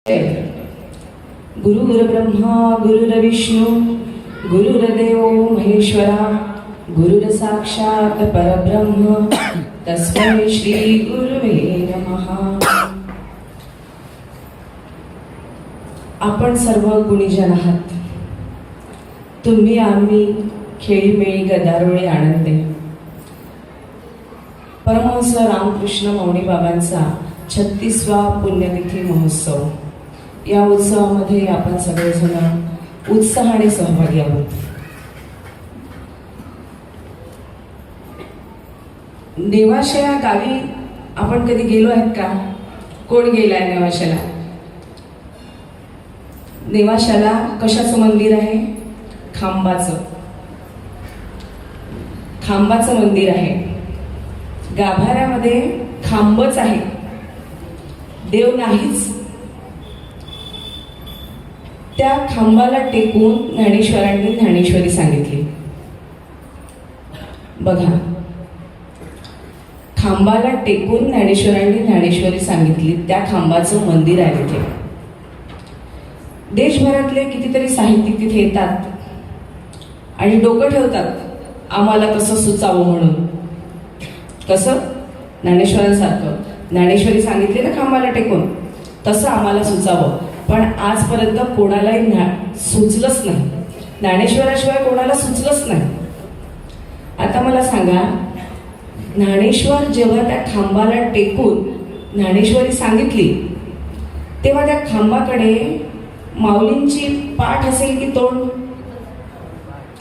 गुरु गुरुब्रह्मा गुरुर्विष्णू गुरुर्देव महेश्वरा गुरुर साक्षात परब्रह्म तस्मै श्री गुरुवे नमः। आपण सर्व गुणीजन आहात। तुम्ही आम्ही खेळीमेळी गदारोळी आनंदे। परमहंस रामकृष्ण मौनी बाबांचा 36वा पुण्यतिथी महोत्सव, या उत्सवामध्ये आपण सगळेजण उत्साहाने सहभागी आहोत। नेवाशा या गावी आपण कधी गेलो आहेत का? कोण गेलाय नेवाशाला? नेवाशाला कशाचं मंदिर आहे? खांबाचं मंदिर आहे। गाभाऱ्यामध्ये खांबच आहे, देव नाहीच। त्या खांबाला टेकून ज्ञानेश्वरांनी ज्ञानेश्वरी सांगितली। बघा, खांबाला टेकून ज्ञानेश्वरांनी ज्ञानेश्वरी सांगितली, त्या खांबाचं मंदिर आहे तिथे। देशभरातले कितीतरी साहित्यिक तिथे येतात आणि डोकं ठेवतात, आम्हाला कसं सुचावं म्हणून। कसं? ज्ञानेश्वरांसारखं। ज्ञानेश्वरी सांगितली ना खांबाला टेकून, तसं आम्हाला सुचावं। पण आजपर्यंत कोणालाही सुचलंच नाही, ज्ञानेश्वराशिवाय कोणाला सुचलंच नाही। आता मला सांगा, ज्ञानेश्वर जेव्हा त्या खांबाला टेकून ज्ञानेश्वरी सांगितली, तेव्हा त्या खांबाकडे माऊलींची पाठ असेल की तोंड?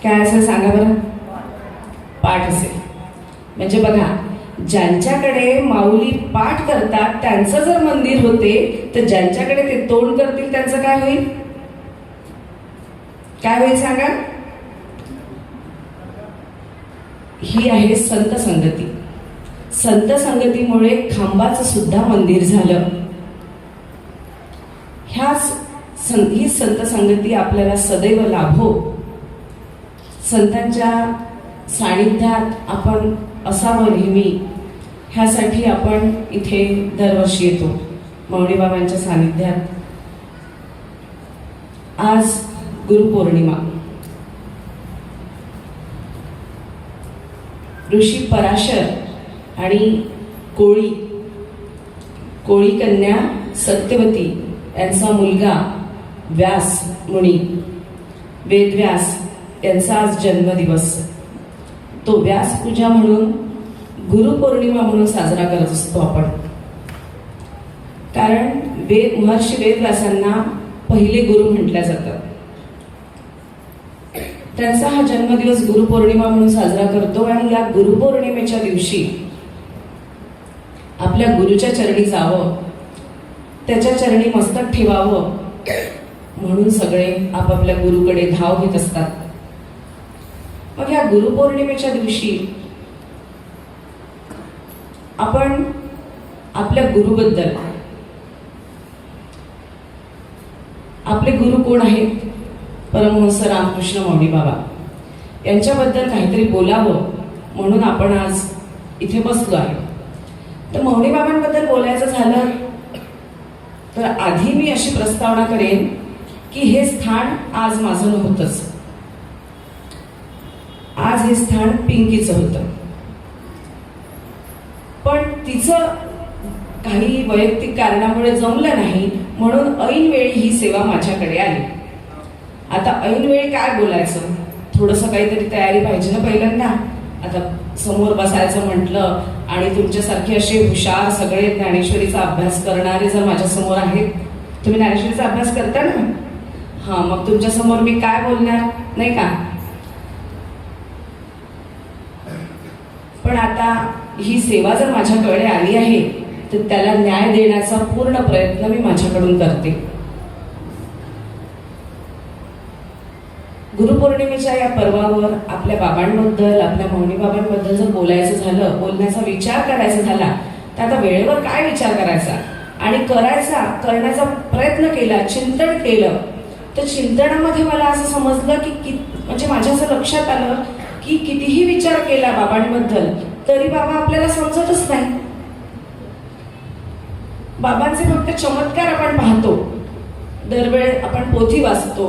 काय असेल सांगा बरं? पाठ असेल। म्हणजे बघा, ज्यांच्याकडे माऊली पाठ करतात त्यांचं जर मंदिर होते, तर ज्यांच्याकडे ते तोंड करतील त्यांचं काय होईल? काय होईल सांगा? ही आहे संत संगती। संत संगतीमुळे खांबाचं सुद्धा मंदिर झालं। ही संत संगती आपल्याला सदैव लाभो। संतांच्या सानिध्यात आपण असावं नेहमी, ह्यासाठी आपण इथे दरवर्षी येतो मौनी बाबांच्या सानिध्यात। आज गुरुपौर्णिमा। ऋषी पराशर आणि कोळी कन्या सत्यवती यांचा मुलगा व्यास मुनी, वेदव्यास यांचा आज जन्मदिवस। तो व्यास पूजा म्हणून, गुरुपौर्णिमा म्हणून साजरा करत असतो आपण। कारण महर्षी वेदव्यासांना पहिले गुरु म्हटलं जातं। त्यांचा हा जन्मदिवस गुरुपौर्णिमा म्हणून साजरा करतो। आणि या गुरुपौर्णिमेच्या दिवशी आपल्या गुरुच्या चरणी जावं, त्याच्या चरणी मस्तक ठेवावं म्हणून सगळे आपापल्या गुरुकडे धाव घेत असतात। मग या गुरुपौर्णिमेच्या दिवशी आपण आपल्या गुरुबद्दल, आपले गुरु कोण आहेत? परमहंस रामकृष्ण मौनी बाबा यांच्याबद्दल काहीतरी बोलावं म्हणून आपण आज इथे बसलो आहे। तर मौनी बाबांबद्दल बोलायचं झालं तर आधी मी अशी प्रस्तावना करेन की हे स्थान आज माझं नव्हतंच। आज हे स्थान पिंकीचं होतं, पण तिचं काही वैयक्तिक कारणामुळे जमलं नाही, म्हणून ऐनवेळी ही सेवा माझ्याकडे आली। आता ऐनवेळी काय बोलायचं? थोडंसं काहीतरी तयारी पाहिजे ना पहिल्यांदा। आता समोर बसायचं म्हटलं आणि तुमच्यासारखे असे हुशार सगळे ज्ञानेश्वरीचा अभ्यास करणारे जर माझ्या समोर आहेत, तुम्ही ज्ञानेश्वरीचा अभ्यास करता ना, हा, मग तुमच्या समोर मी काय बोलणार, नाही का? पण आता ही सेवा जर माझ्याकडे आली आहे, तर त्याला न्याय देण्याचा पूर्ण प्रयत्न मी माझ्याकडून करते। गुरुपौर्णिमेच्या या पर्वावर आपल्या बाबांबद्दल, आपल्या मौनी बाबांबद्दल जर बोलायचं झालं, बोलण्याचा विचार करायचा झाला, तर आता वेळेवर काय विचार करायचा आणि करण्याचा प्रयत्न केला, चिंतन केलं, तर चिंतनामध्ये मला असं समजलं की म्हणजे माझ्या असं लक्षात आलं की कितीही विचार केला बाबांबद्दल तरी बाबा आपल्याला समजतच नाही। बाबांचे फक्त चमत्कार आपण पाहतो, दरवेळ आपण पोथी वाचतो,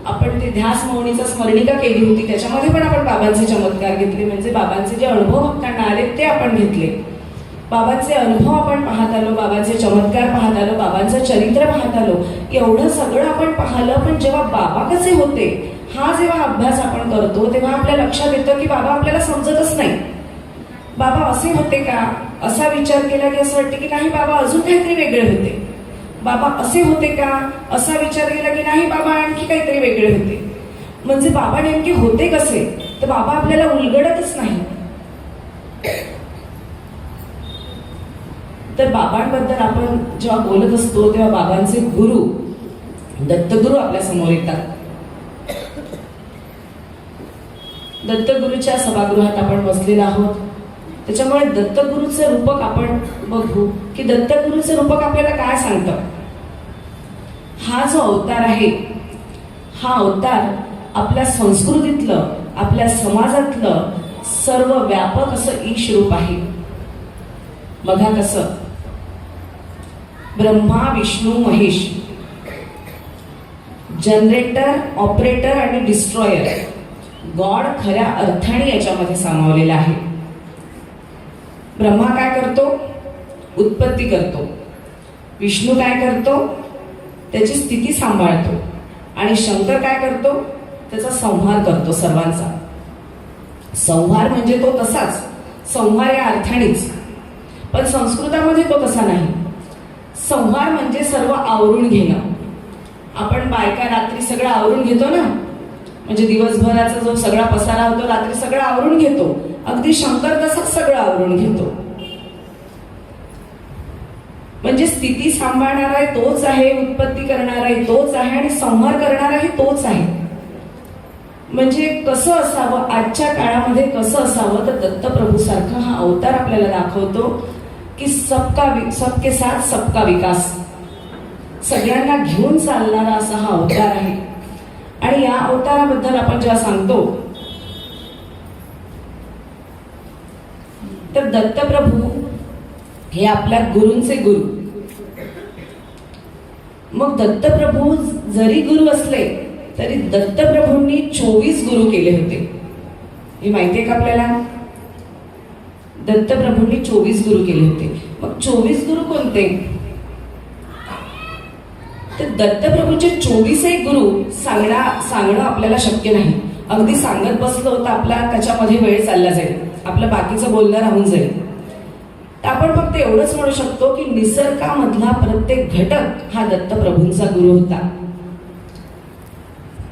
आपण ते ध्यास मौनीचा स्मरणिका केली होती, त्याच्यामध्ये पण आपण बाबांचे चमत्कार घेतले. म्हणजे बाबांचे जे अनुभव भक्तांना आले ते आपण घेतले. बाबांचे अनुभव आपण पाहत आलो, बाबांचे चमत्कार पाहत आलो, बाबांचं चरित्र पाहत आलो. एवढं सगळं आपण पाहिलं. पण जेव्हा बाबा कसे होते हा जेव्हा अभ्यास आपण करतो तेव्हा आपल्या लक्षात येतं की बाबा आपल्याला समजतच नाही. बाबा असे होते का असा विचार केला की असं वाटतं की नाही, बाबा अजून काहीतरी वेगळे होते. बाबा असे होते का असा विचार केला की नाही, बाबा आणखी काहीतरी वेगळे होते. म्हणजे बाबा नेमके होते कसे, तर बाबा आपल्याला उलगडतच नाही. तर बाबांबद्दल आपण जेव्हा बोलत असतो तेव्हा बाबांचे गुरु दत्तगुरु आपल्या समोर येतात. दत्तगुरूच्या सभागृहात आपण बसलेलो आहोत. त्याच्यामुळे दत्तगुरूचं रूपक आपण बघू की दत्तगुरूचं रूपक आपल्याला काय सांगतं. हा जो अवतार आहे हा अवतार आपल्या संस्कृतीतलं, आपल्या समाजातलं सर्व व्यापक असं ईश रूप आहे. बघा कसं ब्रह्मा विष्णू महेश, जनरेटर, ऑपरेटर आणि डिस्ट्रॉयर, गॉड खऱ्या अर्थाने याच्यामध्ये सामावलेला आहे. ब्रह्मा काय करतो, उत्पत्ती करतो. विष्णू काय करतो, त्याची स्थिती सांभाळतो. आणि शंकर काय करतो, त्याचा संहार करतो सर्वांचा. संहार म्हणजे तो तसाच संहार या अर्थानेच, पण संस्कृतामध्ये तो तसा नाही. संहार म्हणजे सर्व आवरून घेणं. आपण बायका रात्री सगळं आवरून घेतो ना, म्हणजे दिवसभराचा जो सगळा पसारा होतो रात्री सगळं आवरून घेतो. अगदी शंकर तसाच सगळं आवरून घेतो. म्हणजे स्थिती सांभाळणारा तोच आहे, उत्पत्ती करणारा तोच आहे आणि संहार करणारा तोच आहे. म्हणजे कसं असावं आजच्या काळामध्ये, कसं असावं तर दत्तप्रभू सारखा हा अवतार आपल्याला दाखवतो की सबके साथ सबका विकास, सगळ्यांना घेऊन चालणारा असा हा अवतार आहे. आणि या अवताराबद्दल आपण जेव्हा सांगतो तर दत्तप्रभू हे आपल्या गुरूंचे गुरु. मग दत्तप्रभू जरी गुरु असले तरी दत्तप्रभूंनी 24 गुरु केले होते. हे माहितीये का आपल्याला? दत्तप्रभूंनी 24 गुरु केले होते. मग 24 गुरु कोणते? तर दत्तप्रभूंचे 24 गुरु सांगणं आपल्याला शक्य नाही. अगदी सांगत बसलो तर आपला त्याच्यामध्ये वेळ चालला जाईल, आपलं बाकीचं बोलणं राहून जाईल. तर आपण फक्त एवढंच म्हणू शकतो की निसर्गामधला प्रत्येक घटक हा दत्तप्रभूंचा गुरु होता.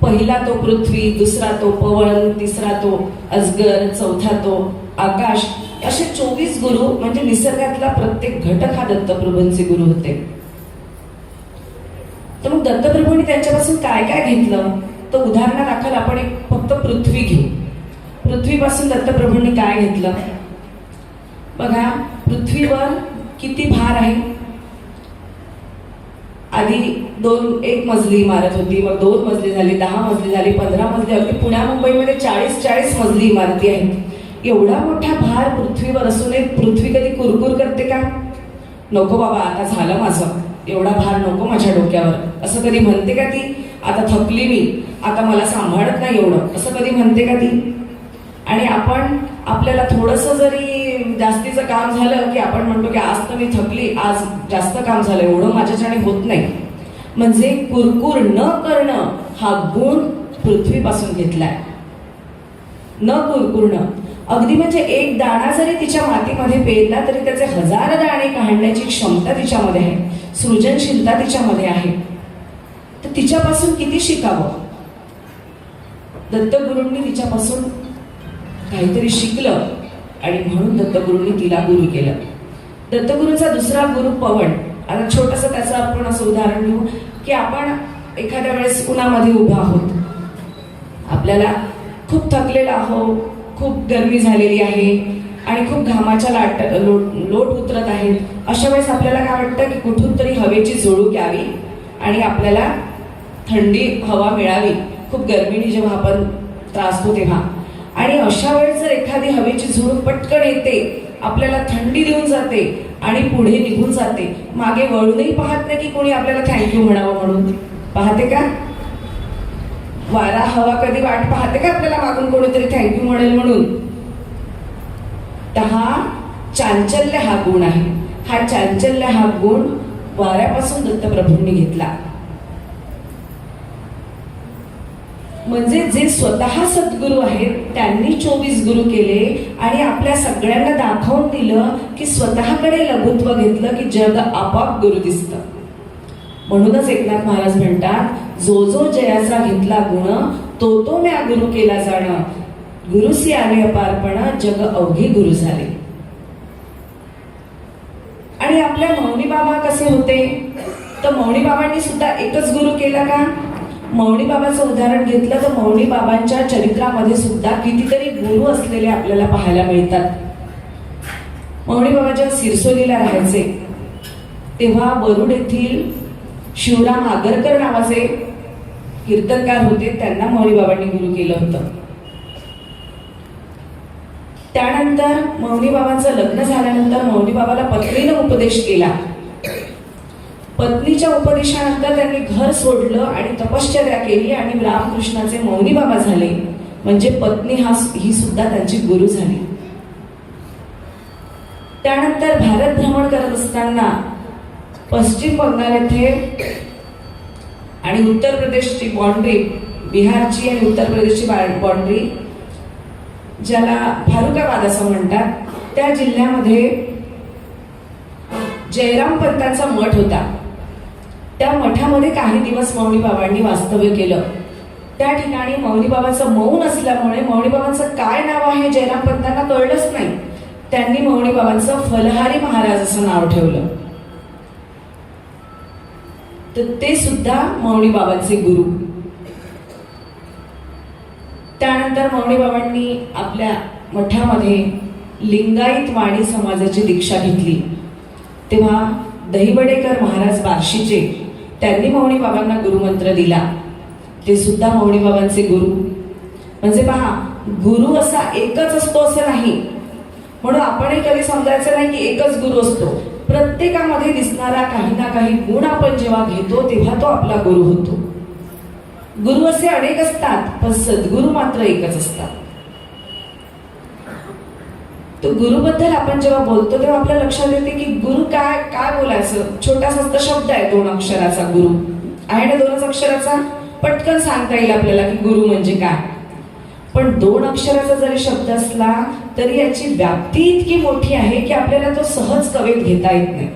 पहिला तो पृथ्वी, दुसरा तो पवन, तिसरा तो अजगर, चौथा तो आकाश, असे 24 गुरु म्हणजे निसर्गातला प्रत्येक घटक हा दत्तप्रभूंचे गुरु होते. तर मग दत्तप्रभूंनी त्यांच्यापासून काय काय घेतलं, तर उदाहरणादाखल आपण एक फक्त पृथ्वी घेऊ. पृथ्वीपासून दत्तप्रभूंनी काय घेतलं बघा. पृथ्वीवर किती भार आहे? आधी एक मजली इमारत होती, मग 2 मजली झाली, 10 मजली झाली, 15 मजली, अगदी पुण्या मुंबईमध्ये 40 मजली इमारती आहेत. एवढा मोठा भार पृथ्वीवर असून पृथ्वी कधी कुरकुर करते का? नको बाबा आता झालं माझं, एवढा भार नको माझ्या डोक्यावर, असं कधी म्हणते का ती? आता थकली मी, आता मला सांभाळत नाही एवढं, असं कधी म्हणते का ती? आणि आपण आपल्याला थोडंसं जरी जास्तीचं काम झालं की आपण म्हणतो की आज तर मी थकली, आज जास्त काम झालं, एवढं माझ्याच्याने होत नाही. म्हणजे कुरकुर न करणं हा गुण पृथ्वीपासून घेतलाय. न कुरकुरणं, अगदी म्हणजे एक दाणा जरी तिच्या मातीमध्ये पेरला तरी त्याचे 1000 दाणे काढण्याची क्षमता तिच्यामध्ये आहे, सृजनशीलता तिच्यामध्ये आहे. तर तिच्यापासून किती शिकावं? दत्तगुरूंनी तिच्यापासून काहीतरी शिकलं आणि म्हणून दत्तगुरूंनी तिला गुरु केलं. दत्तगुरूंचा दुसरा गुरु पवन. आता छोटस त्याचं आपण असं उदाहरण घेऊ की आपण एखाद्या वेळेस उन्हामध्ये उभा आहोत, आपल्याला खूप थकलेला आहोत, खूप गरमी झालेली आहे आणि खूप घामाच्या लोट उतरत आहेत. अशा वेळेस आपल्याला काय वाटतं की कुठून तरी हवेची झुळूक यावी आणि आपल्याला थंडी हवा मिळावी, खूप गरमीने जेव्हा आपण त्रासतो तेव्हा. आणि अशा वेळेस जर एखादी हवेची झुळूक पटकन येते, आपल्याला थंडी देऊन जाते आणि पुढे निघून जाते, मागे वळूनही पाहत नाही की कोणी आपल्याला थँक्यू म्हणावं म्हणून. पाहते का? वारा हवा कधी वाट पाहते का आपल्याला मागून कोणीतरी थँक्यू म्हणेल म्हणून? तर हा चांचल्य हा गुण आहे. हा चांचल्य हा गुण वाऱ्यापासून दत्तप्रभूंनी घेतला. म्हणजे जे स्वतः सद्गुरू आहेत त्यांनी 24 गुरु केले आणि आपल्या सगळ्यांना दाखवून दिलं की स्वतःकडे लघुत्व घेतलं की जग आपोआप गुरु दिसतं. म्हणूनच एकनाथ महाराज म्हणतात, जो जो जयाचा घेतला गुण तो तो म्या गुरु केला जाणं, गुरुसी आले अपारपण जग अवघे गुरु झाले. आणि आपल्या मौनी बाबा कसे होते? तर मौनी बाबांनी सुद्धा एकच गुरु केला का? मौनी बाबाचं उदाहरण घेतलं तर मौनी बाबांच्या चरित्रामध्ये सुद्धा कितीतरी गुरु असलेले आपल्याला पाहायला मिळतात. मौनी बाबा जेव्हा सिरसोलीला राहायचे तेव्हा वरुड येथील शिवराम आगरकर नावाचे कीर्तनकार होते, त्यांना मौनी बाबांनी गुरु केलं होतं. त्यानंतर मौनी बाबांचं लग्न झाल्यानंतर मौनी बाबाला पत्नीनं उपदेश केला. पत्नीच्या उपदेशानंतर त्यांनी घर सोडलं आणि तपश्चर्या केली आणि रामकृष्णाचे मौनी बाबा झाले. म्हणजे पत्नी ही सुद्धा त्यांची गुरु झाली. त्यानंतर भारत भ्रमण करत असताना पश्चिम बंगाल येथे आणि उत्तर प्रदेशची बाउंड्री, बिहारची आणि उत्तर प्रदेशची बाउंड्री, ज्याला फारुखाबाद असं म्हणतात, त्या जिल्ह्यामध्ये जयराम पंतांचा मठ होता. त्या मठामध्ये काही दिवस मौनी बाबांनी वास्तव्य केलं. त्या ठिकाणी मौनी बाबांचं मौन असल्यामुळे मौनी बाबांचं काय नाव आहे जयराम पंतांना कळलंच नाही. त्यांनी मौनी बाबांचं फलहारी महाराज असं नाव ठेवलं. तर ते सुद्धा मौनी बाबांचे गुरु. त्यानंतर मौनी बाबांनी आपल्या मठामध्ये लिंगायत वाणी समाजाची दीक्षा घेतली. तेव्हा दहिवडेकर महाराज बार्शीचे, त्यांनी मौनी बाबांना गुरुमंत्र दिला. ते सुद्धा मौनी बाबांचे गुरु. म्हणजे पहा, गुरु असा एकच असतो असं नाही. म्हणून आपणही कधी समजायचं नाही की एकच गुरु असतो. प्रत्येकामध्ये दिसणारा काही ना काही गुण आपण जेव्हा घेतो तेव्हा तो आपला गुरु होतो. गुरु असे अनेक असतात पण सद्गुरु मात्र एकच असतात. तो गुरुबद्दल आपण जेव्हा बोलतो तेव्हा आपल्या लक्षात येते की गुरु काय काय बोलायचं. छोटासा शब्द आहे 2 अक्षराचा गुरु आहे ना, 2च अक्षराचा. पटकन सांगता येईल आपल्याला की गुरु म्हणजे काय. पण 2 अक्षराचा जरी शब्द असला तरी याची व्याप्ती इतकी मोठी आहे की आपल्याला तो सहज कवेत घेता येत नाही.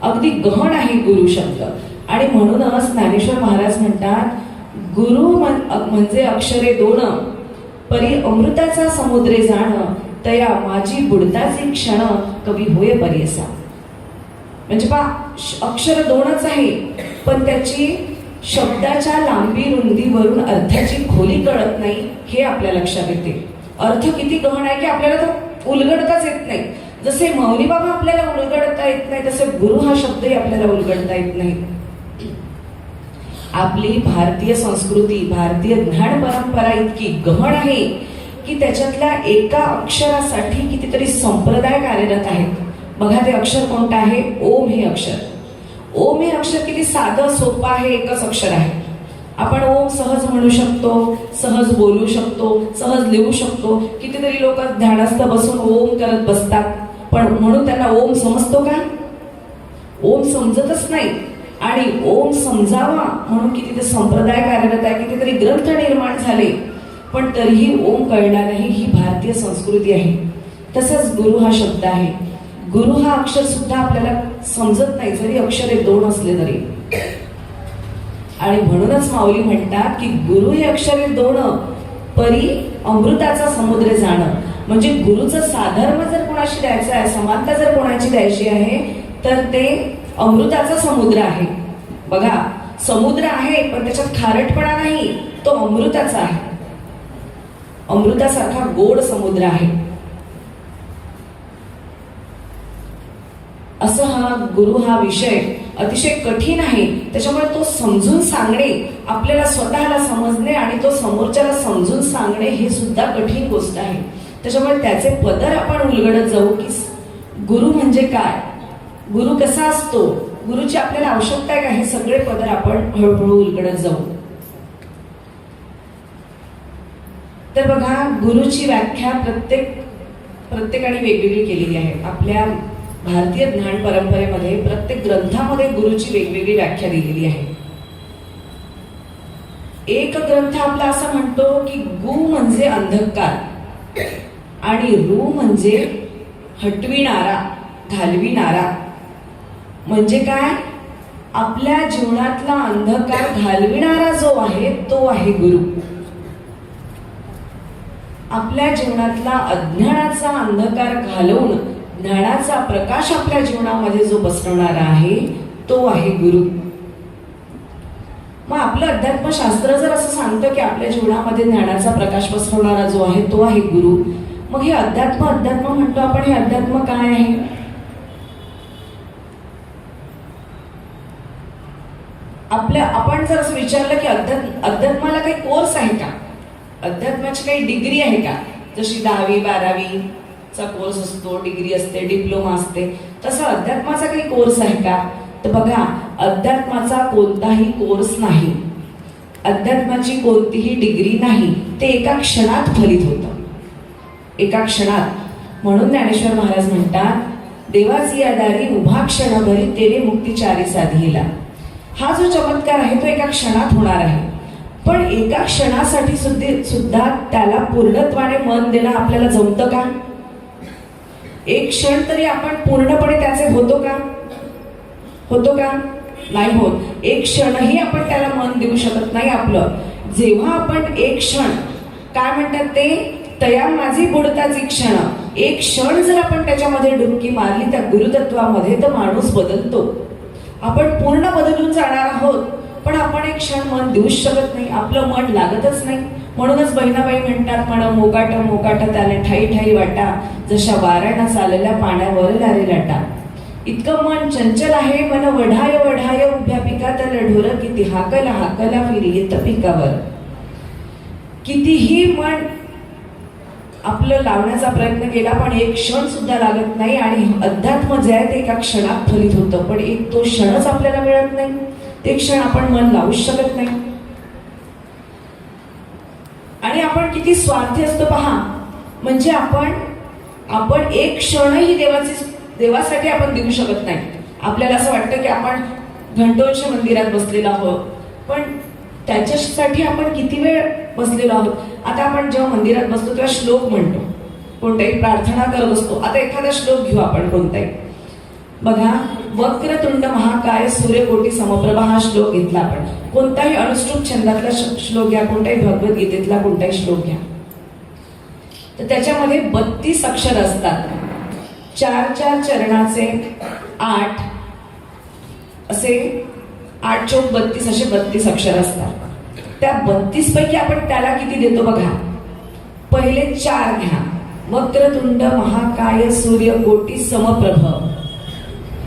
अगदी गहन आहे गुरु शब्द. आणि म्हणूनच ज्ञानेश्वर महाराज म्हणतात, गुरु म्हणजे अक्षरे 2, परी अमृताचा समुद्रे जाण, तया माझी बुडताचे क्षण कवी होय बरेसा. म्हणजे पहा, अक्षर 2च आहे पण त्याची शब्दाच्या लांबी रुंदीवरून अर्थाची खोली कळत नाही हे आपल्या लक्षात येते. अर्थ किती गहन आहे की आपल्याला तो उलगडताच येत नाही. जसे मौनी बाबा आपल्याला उलगडता येत नाही तसे गुरु हा शब्दही आपल्याला उलगडता येत नाही. आपली भारतीय संस्कृती, भारतीय ज्ञान परंपरा इतकी गहन आहे की त्याच्यातल्या एका अक्षरासाठी कितीतरी संप्रदाय कार्यरत आहेत. बघा, ते अक्षर कोणतं आहे? ओम हे अक्षर. ओम हे अक्षर किती साधं सोपं आहे. एकच अक्षर आहे. आपण ओम सहज म्हणू शकतो, सहज बोलू शकतो, सहज लिहू शकतो. कितीतरी लोक ध्यानस्थ बसून ओम करत बसतात, पण म्हणून त्यांना ओम समजतो का? ओम समजतच नाही. आणि ओम समजावा म्हणून किती ते संप्रदाय कार्यरत आहे, कितीतरी ग्रंथ निर्माण झाले, पण तरीही ओम कळणार नाही. ही भारतीय संस्कृती आहे. तसंच गुरु हा शब्द आहे. गुरु हा अक्षर सुद्धा आपल्याला समजत नाही जरी अक्षरे 2 असले तरी. आणि म्हणूनच माऊली म्हणतात की गुरु हे अक्षरे 2, परी अमृताचा समुद्र जाणं. म्हणजे गुरुचं साधर्म जर कोणाशी द्यायचं आहे, समानता जर कोणाची द्यायची आहे तर ते अमृताचा समुद्र आहे. बघा, समुद्र आहे पण त्याच्यात खारटपणा नाही, तो अमृताचा आहे. अमृतासारखा गोड समुद्र आहे. असं हा गुरु हा विषय अतिशय कठीण आहे. त्याच्यामुळे तो समजून सांगणे, आपल्याला स्वतःला समजणे आणि तो समोरच्याला समजून सांगणे हे सुद्धा कठीण गोष्ट आहे. त्याच्यामुळे त्याचे पदर आपण उलगडत जाऊ की गुरु म्हणजे काय, गुरु कसा असतो, गुरुची आपल्याला आवश्यकता आहे का, हे सगळे पदर आपण हळूहळू उलगडत जाऊ. तर बघा, गुरुची व्याख्या प्रत्येकाने वेगवेगळी केलेली आहे. आपल्या भारतीय ज्ञान परंपरेमध्ये प्रत्येक ग्रंथामध्ये गुरुची वेगवेगळी व्याख्या दिलेली आहे. एक ग्रंथ आपला असं म्हणतो की गु म्हणजे अंधकार आणि रू म्हणजे हटविणारा, घालविणारा. म्हणजे काय, आपल्या जीवनातला अंधकार घालविणारा जो आहे तो आहे गुरु. आपल्या जीवनातला अज्ञानाचा अंधकार घालवून ज्ञानाचा प्रकाश आपल्या जीवनामध्ये जो बसवणारा आहे तो आहे गुरु. मग आपलं अध्यात्मशास्त्र जर असं सांगतं की आपल्या जीवनामध्ये ज्ञानाचा प्रकाश पसरवणारा जो आहे तो आहे गुरु, मग हे अध्यात्म म्हणतो आपण. हे अध्यात्म काय आहे? आपण जर असं विचारलं की अध्यात्माला काही कोर्स आहे का, अध्यात्माची काही डिग्री आहे का? जशी 10वी 12वी चा कोर्स असतो, डिग्री असते, डिप्लोमा असते, तसा अध्यात्माचा काही कोर्स आहे का? तर बघा, अध्यात्माचा कोणताही कोर्स नाही, अध्यात्माची कोणतीही डिग्री नाही. ते एका क्षणात फलित होतं, एका क्षणात. म्हणून ज्ञानेश्वर महाराज म्हणतात, देवाची आधारी उभा क्षणभरी तेने मुक्तिचारी साधिला. हा जो चमत्कार आहे तो एका क्षणात होणार आहे. पण एका क्षणासाठी सुद्धा त्याला पूर्णत्वाने मन देणं आपल्याला जमतं का? एक क्षण तरी आपण पूर्णपणे त्याचे होतो का? नाही होत. एक क्षणही आपण त्याला मन देऊ शकत नाही आपलं. जेव्हा आपण एक क्षण, काय म्हणतात ते, तया माझी बुडताची क्षण, एक क्षण जर आपण त्याच्यामध्ये डुबकी मारली त्या गुरुतत्वामध्ये, तर माणूस बदलतो. आपण पूर्ण बदलून जाणार आहोत, पण आपण एक क्षण मन देऊच शकत नाही, आपलं मन लागतच नाही. म्हणूनच बहिणाबाई म्हणतात, म्हणा मोकाट मोकाट त्याने ठाई ठाई वाटा, जशा वाऱ्यानं चाललेल्या पाण्यावर लारे लाटा. इतकं मन चंचल आहे, मन वढाय वढाय उभ्या पिकातल ढोर, किती हाकला हाकला फिरी येत पिकावर. कितीही मन आपलं लावण्याचा प्रयत्न केला, पण एक क्षण सुद्धा लागत नाही. आणि अध्यात्म जे आहे ते एका क्षणात फलित होतं, पण एक तो क्षणच आपल्याला मिळत नाही. ते क्षण आपण मन लावूच शकत नाही. आणि आपण किती स्वार्थी असतो पहा. म्हणजे आपण एक क्षणही देवासाठी आपण देऊ शकत नाही. आपल्याला असं वाटतं की आपण घंटोंश मंदिरात बसलेलो आहोत, पण त्याच्यासाठी आपण किती वेळ बसलेलो आहोत. आता आपण जेव्हा मंदिरात बसतो तेव्हा श्लोक म्हणतो, कोणत्याही प्रार्थना करत असतो. आता एखादा श्लोक घेऊ आपण कोणताही. बघा, वक्रतुंड महाकाय सूर्यकोटी समप्रभा हा श्लोक घेतला आपण. कोणताही अनुष्टुप छंदातला श्लोक घ्या, कोणत्याही भगवद्गीतेतला कोणताही श्लोक घ्या, तर त्याच्यामध्ये 32 अक्षर असतात. 4 चरणाचे 8 असे 8 चौक 32 असे 32 अक्षर असतात. त्या 32 पैकी आपण त्याला किती देतो बघा. पहिले 4 घ्या, वक्रतुंड महाकाय सूर्यकोटी समप्रभ,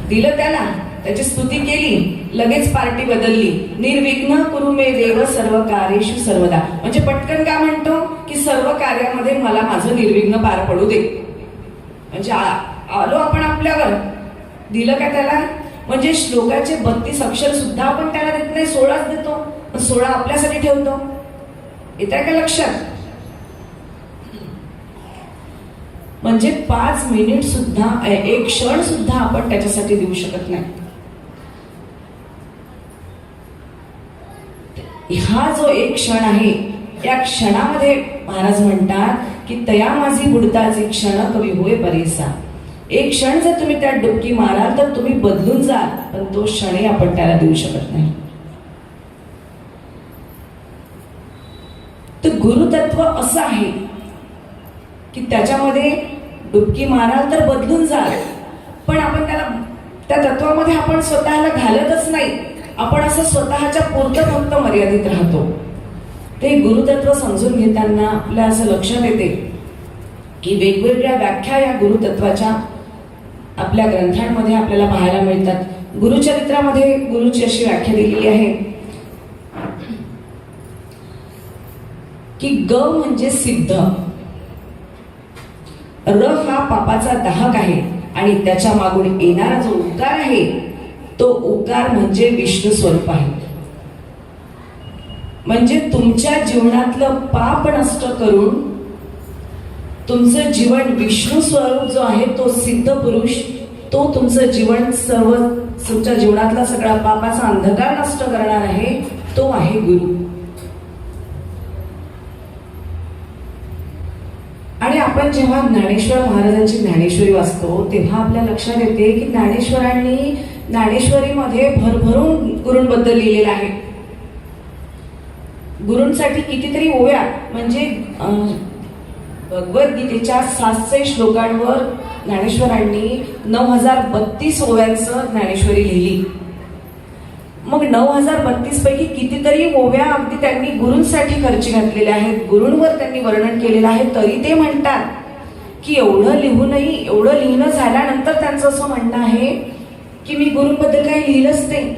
दिलं त्याला, त्याची स्तुती केली, लगेच पार्टी बदलली. निर्विघ्न कुरु मे देव सर्व कार्येषु सर्वदा. म्हणजे पटकन का म्हणतो की सर्व कार्यामध्ये मला माझं निर्विघ्न पार पडू दे. म्हणजे आलो आपण आपल्यावर, दिलं का त्याला. म्हणजे श्लोकाचे 32 अक्षर सुद्धा आपण त्याला देत नाही, 16च देतो, 16 आपल्यासाठी ठेवतो. येत आहे का लक्षात? म्हणजे 5 मिनिट सुद्धा, एक क्षण सुद्धा आपण त्याच्यासाठी देऊ शकत नाही. हा जो एक क्षण आहे, या क्षणामध्ये महाराज म्हणतात की तया माझी बुडताची क्षण कवी होय परेसा. एक क्षण जर तुम्ही त्यात डुबकी माराल तर तुम्ही बदलून जाल, पण तो क्षणही आपण त्याला देऊ शकत नाही. तर गुरुतत्व असं आहे की त्याच्यामध्ये डुबकी माराल तर बदलून जाल, पण आपण त्या तत्वामध्ये आपण स्वतःला घालतच नाही. आपण असं स्वतःच्या पुरतं फक्त मर्यादित राहतो. ते गुरुतत्व समजून घेताना आपल्या असं लक्षात येते की वेगवेगळ्या व्याख्या या गुरुतत्वाच्या आपल्या ग्रंथांमध्ये आपल्याला पाहायला मिळतात. गुरुचरित्रामध्ये गुरुची अशी व्याख्या दिलेली आहे की ग म्हणजे सिद्ध, र हा पापाचा दाहक आहे आणि त्याच्या मागून येणारा जो उद्गार आहे तो उकार म्हणजे विष्णू स्वरूप आहे. म्हणजे तुमच्या जीवनातलं पाप नष्ट करून तुमचं जीवन विष्णू स्वरूप जो आहे तो सिद्ध पुरुष, तो तुमचं जीवन सर्व तुमच्या जीवनातला सगळा पापाचा अंधकार नष्ट करणार आहे, तो आहे गुरु. आणि आपण जेव्हा ज्ञानेश्वर महाराजांची ज्ञानेश्वरी वाचतो तेव्हा आपल्या लक्षात येते की ज्ञानेश्वरांनी ज्ञानेश्वरीमध्ये भरभरून गुरूंबद्दल लिहिलेलं आहे. गुरूंसाठी कितीतरी ओव्या, म्हणजे भगवद्गीतेच्या 700 श्लोकांवर ज्ञानेश्वरांनी 9032 ओव्यांचं ज्ञानेश्वरी लिहिली. मग 9032 पैकी कितीतरी ओव्या अगदी त्यांनी गुरूंसाठी खर्ची घातलेल्या आहेत, गुरूंवर त्यांनी वर्णन केलेलं आहे. तरी ते म्हणतात की एवढं लिहूनही, एवढं लिहिणं झाल्यानंतर त्यांचं असं म्हणणं आहे की मी गुरूंबद्दल काही लिहिलंच नाही,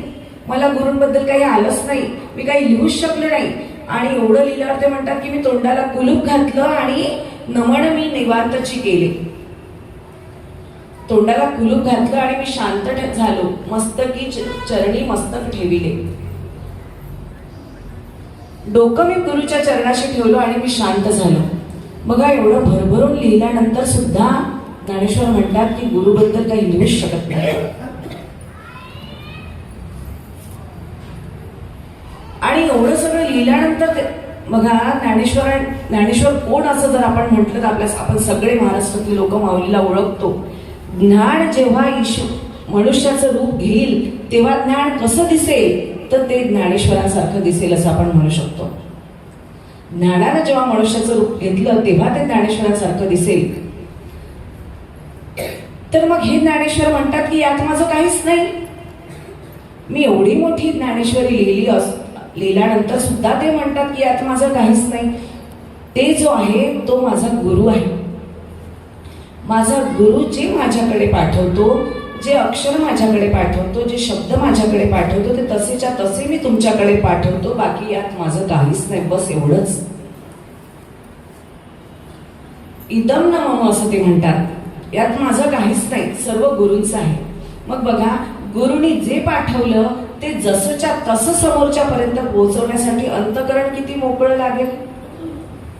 मला गुरूंबद्दल काही आलंच नाही, मी काही लिहूच शकलो नाही. आणि एवढं लिहिल्यावर ते म्हणतात की मी तोंडाला कुलूप घातलं आणि नमन मी निवांतची केले. तोंडाला कुलूप घातलं आणि मी शांत झालो, मस्तकी चरणी मस्तक ठेविले. डोकं मी गुरुच्या चरणाशी ठेवलो आणि मी शांत झालो. बघा, एवढं भरभरून लिहिल्यानंतर सुद्धा ज्ञानेश्वर म्हणतात की गुरुबद्दल काही लिहूच शकत नाही. आणि एवढं सगळं लिहिल्यानंतर बघा, ज्ञानेश्वर कोण असं जर आपण म्हटलं तर आपण सगळे महाराष्ट्रातले लोक माऊलीला ओळखतो. ज्ञान जेव्हा मनुष्याचं रूप घेईल तेव्हा ज्ञान कसं दिसेल तर ते ज्ञानेश्वरांसारखं दिसेल असं आपण म्हणू शकतो. ज्ञानानं जेव्हा मनुष्याचं रूप घेतलं तेव्हा ते ज्ञानेश्वरांसारखं दिसेल. तर मग हे ज्ञानेश्वर म्हणतात की यात माझं काहीच नाही. मी एवढी मोठी ज्ञानेश्वरी लिहिल्यानंतर सुद्धा ते म्हणतात की यात माझं काहीच नाही. ते जो आहे तो माझा गुरु आहे. माझा गुरु जे माझ्याकडे पाठवतो, जे अक्षर माझ्याकडे पाठवतो, जे शब्द माझ्याकडे पाठवतो ते तसेच्या तसे मी तुमच्याकडे पाठवतो. बाकी यात माझं काहीच नाही, बस एवढंच. इदम न मम असं ते म्हणतात, यात माझं काहीच नाही, सर्व गुरूंचं आहे. मग बघा, गुरुनी जे पाठवलं ते जसंच्या तसं समोरच्या पर्यंत पोहोचवण्यासाठी अंतकरण किती मोकळं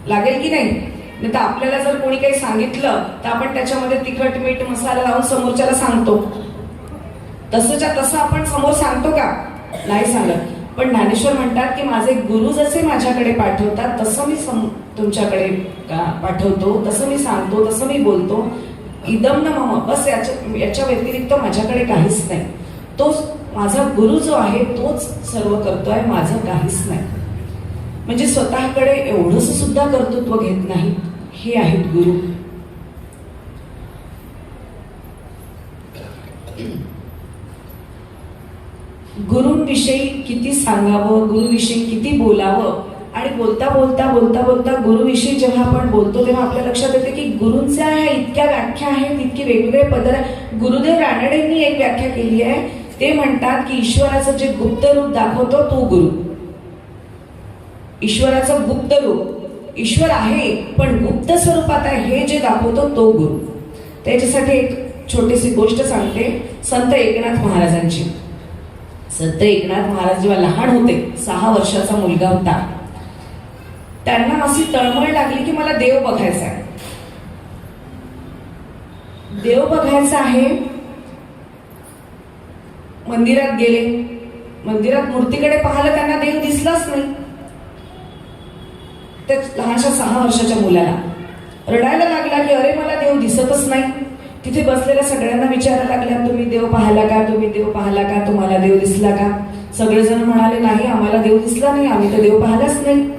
लागेल की नाही. तर आपल्याला जर कोणी काही सांगितलं तर आपण त्याच्यामध्ये तिखट मीठ मसाला लावून समोरच्याला सांगतो. तसंच्या तसं आपण समोर सांगतो का? नाही सांगत. पण ज्ञानेश्वर म्हणतात की माझे गुरु जसे माझ्याकडे पाठवतात तसं मी तुमच्याकडे पाठवतो, तसं मी सांगतो, तसं मी बोलतो. इदम न मम, बस याच्या व्यतिरिक्त माझ्याकडे काहीच नाही. तोच माझा गुरु जो आहे तोच सर्व करतोय, माझं काहीच नाही. म्हणजे स्वतःकडे एवढंच सुद्धा कर्तृत्व घेत नाही, हे आहेत गुरु. गुरूंविषयी किती सांगावं, गुरुविषयी किती बोलावं. आणि बोलता बोलता बोलता बोलता गुरुविषयी जेव्हा आपण बोलतो तेव्हा आपल्या लक्षात येते की गुरूंच्या ह्या इतक्या व्याख्या आहेत, इतके वेगवेगळे पदर आहेत. गुरुदेव रानडेंनी एक व्याख्या केली आहे. ते म्हणतात की ईश्वराचं जे गुप्त रूप दाखवतो तो गुरु. ईश्वराचं गुप्त रूप, ईश्वर आहे पण गुप्त स्वरूपात आहे हे जे दाखवतो तो गुरु. त्याच्यासाठी एक छोटीशी गोष्ट सांगते. संत एकनाथ महाराजांची. संत एकनाथ महाराज जेव्हा लहान होते, 6 वर्षाचा मुलगा होता, त्यांना अशी तळमळ लागली की मला देव बघायचा आहे. देव बघायचा आहे. मंदिरात गेले. मंदिरात मूर्तीकडे पाहिलं, त्यांना देव दिसलाच नाही. त्या लहानशा 6 वर्षाच्या मुलाला रडायला लागला की अरे मला देव दिसतच नाही. तिथे बसलेल्या सगळ्यांना विचारायला लागल्या, तुम्ही देव पाहिला का, तुम्ही देव पाहिला का, तुम्हाला देव दिसला का. सगळेजण म्हणाले नाही, आम्हाला देव दिसला नाही, आम्ही तर देव पाहिलाच नाही.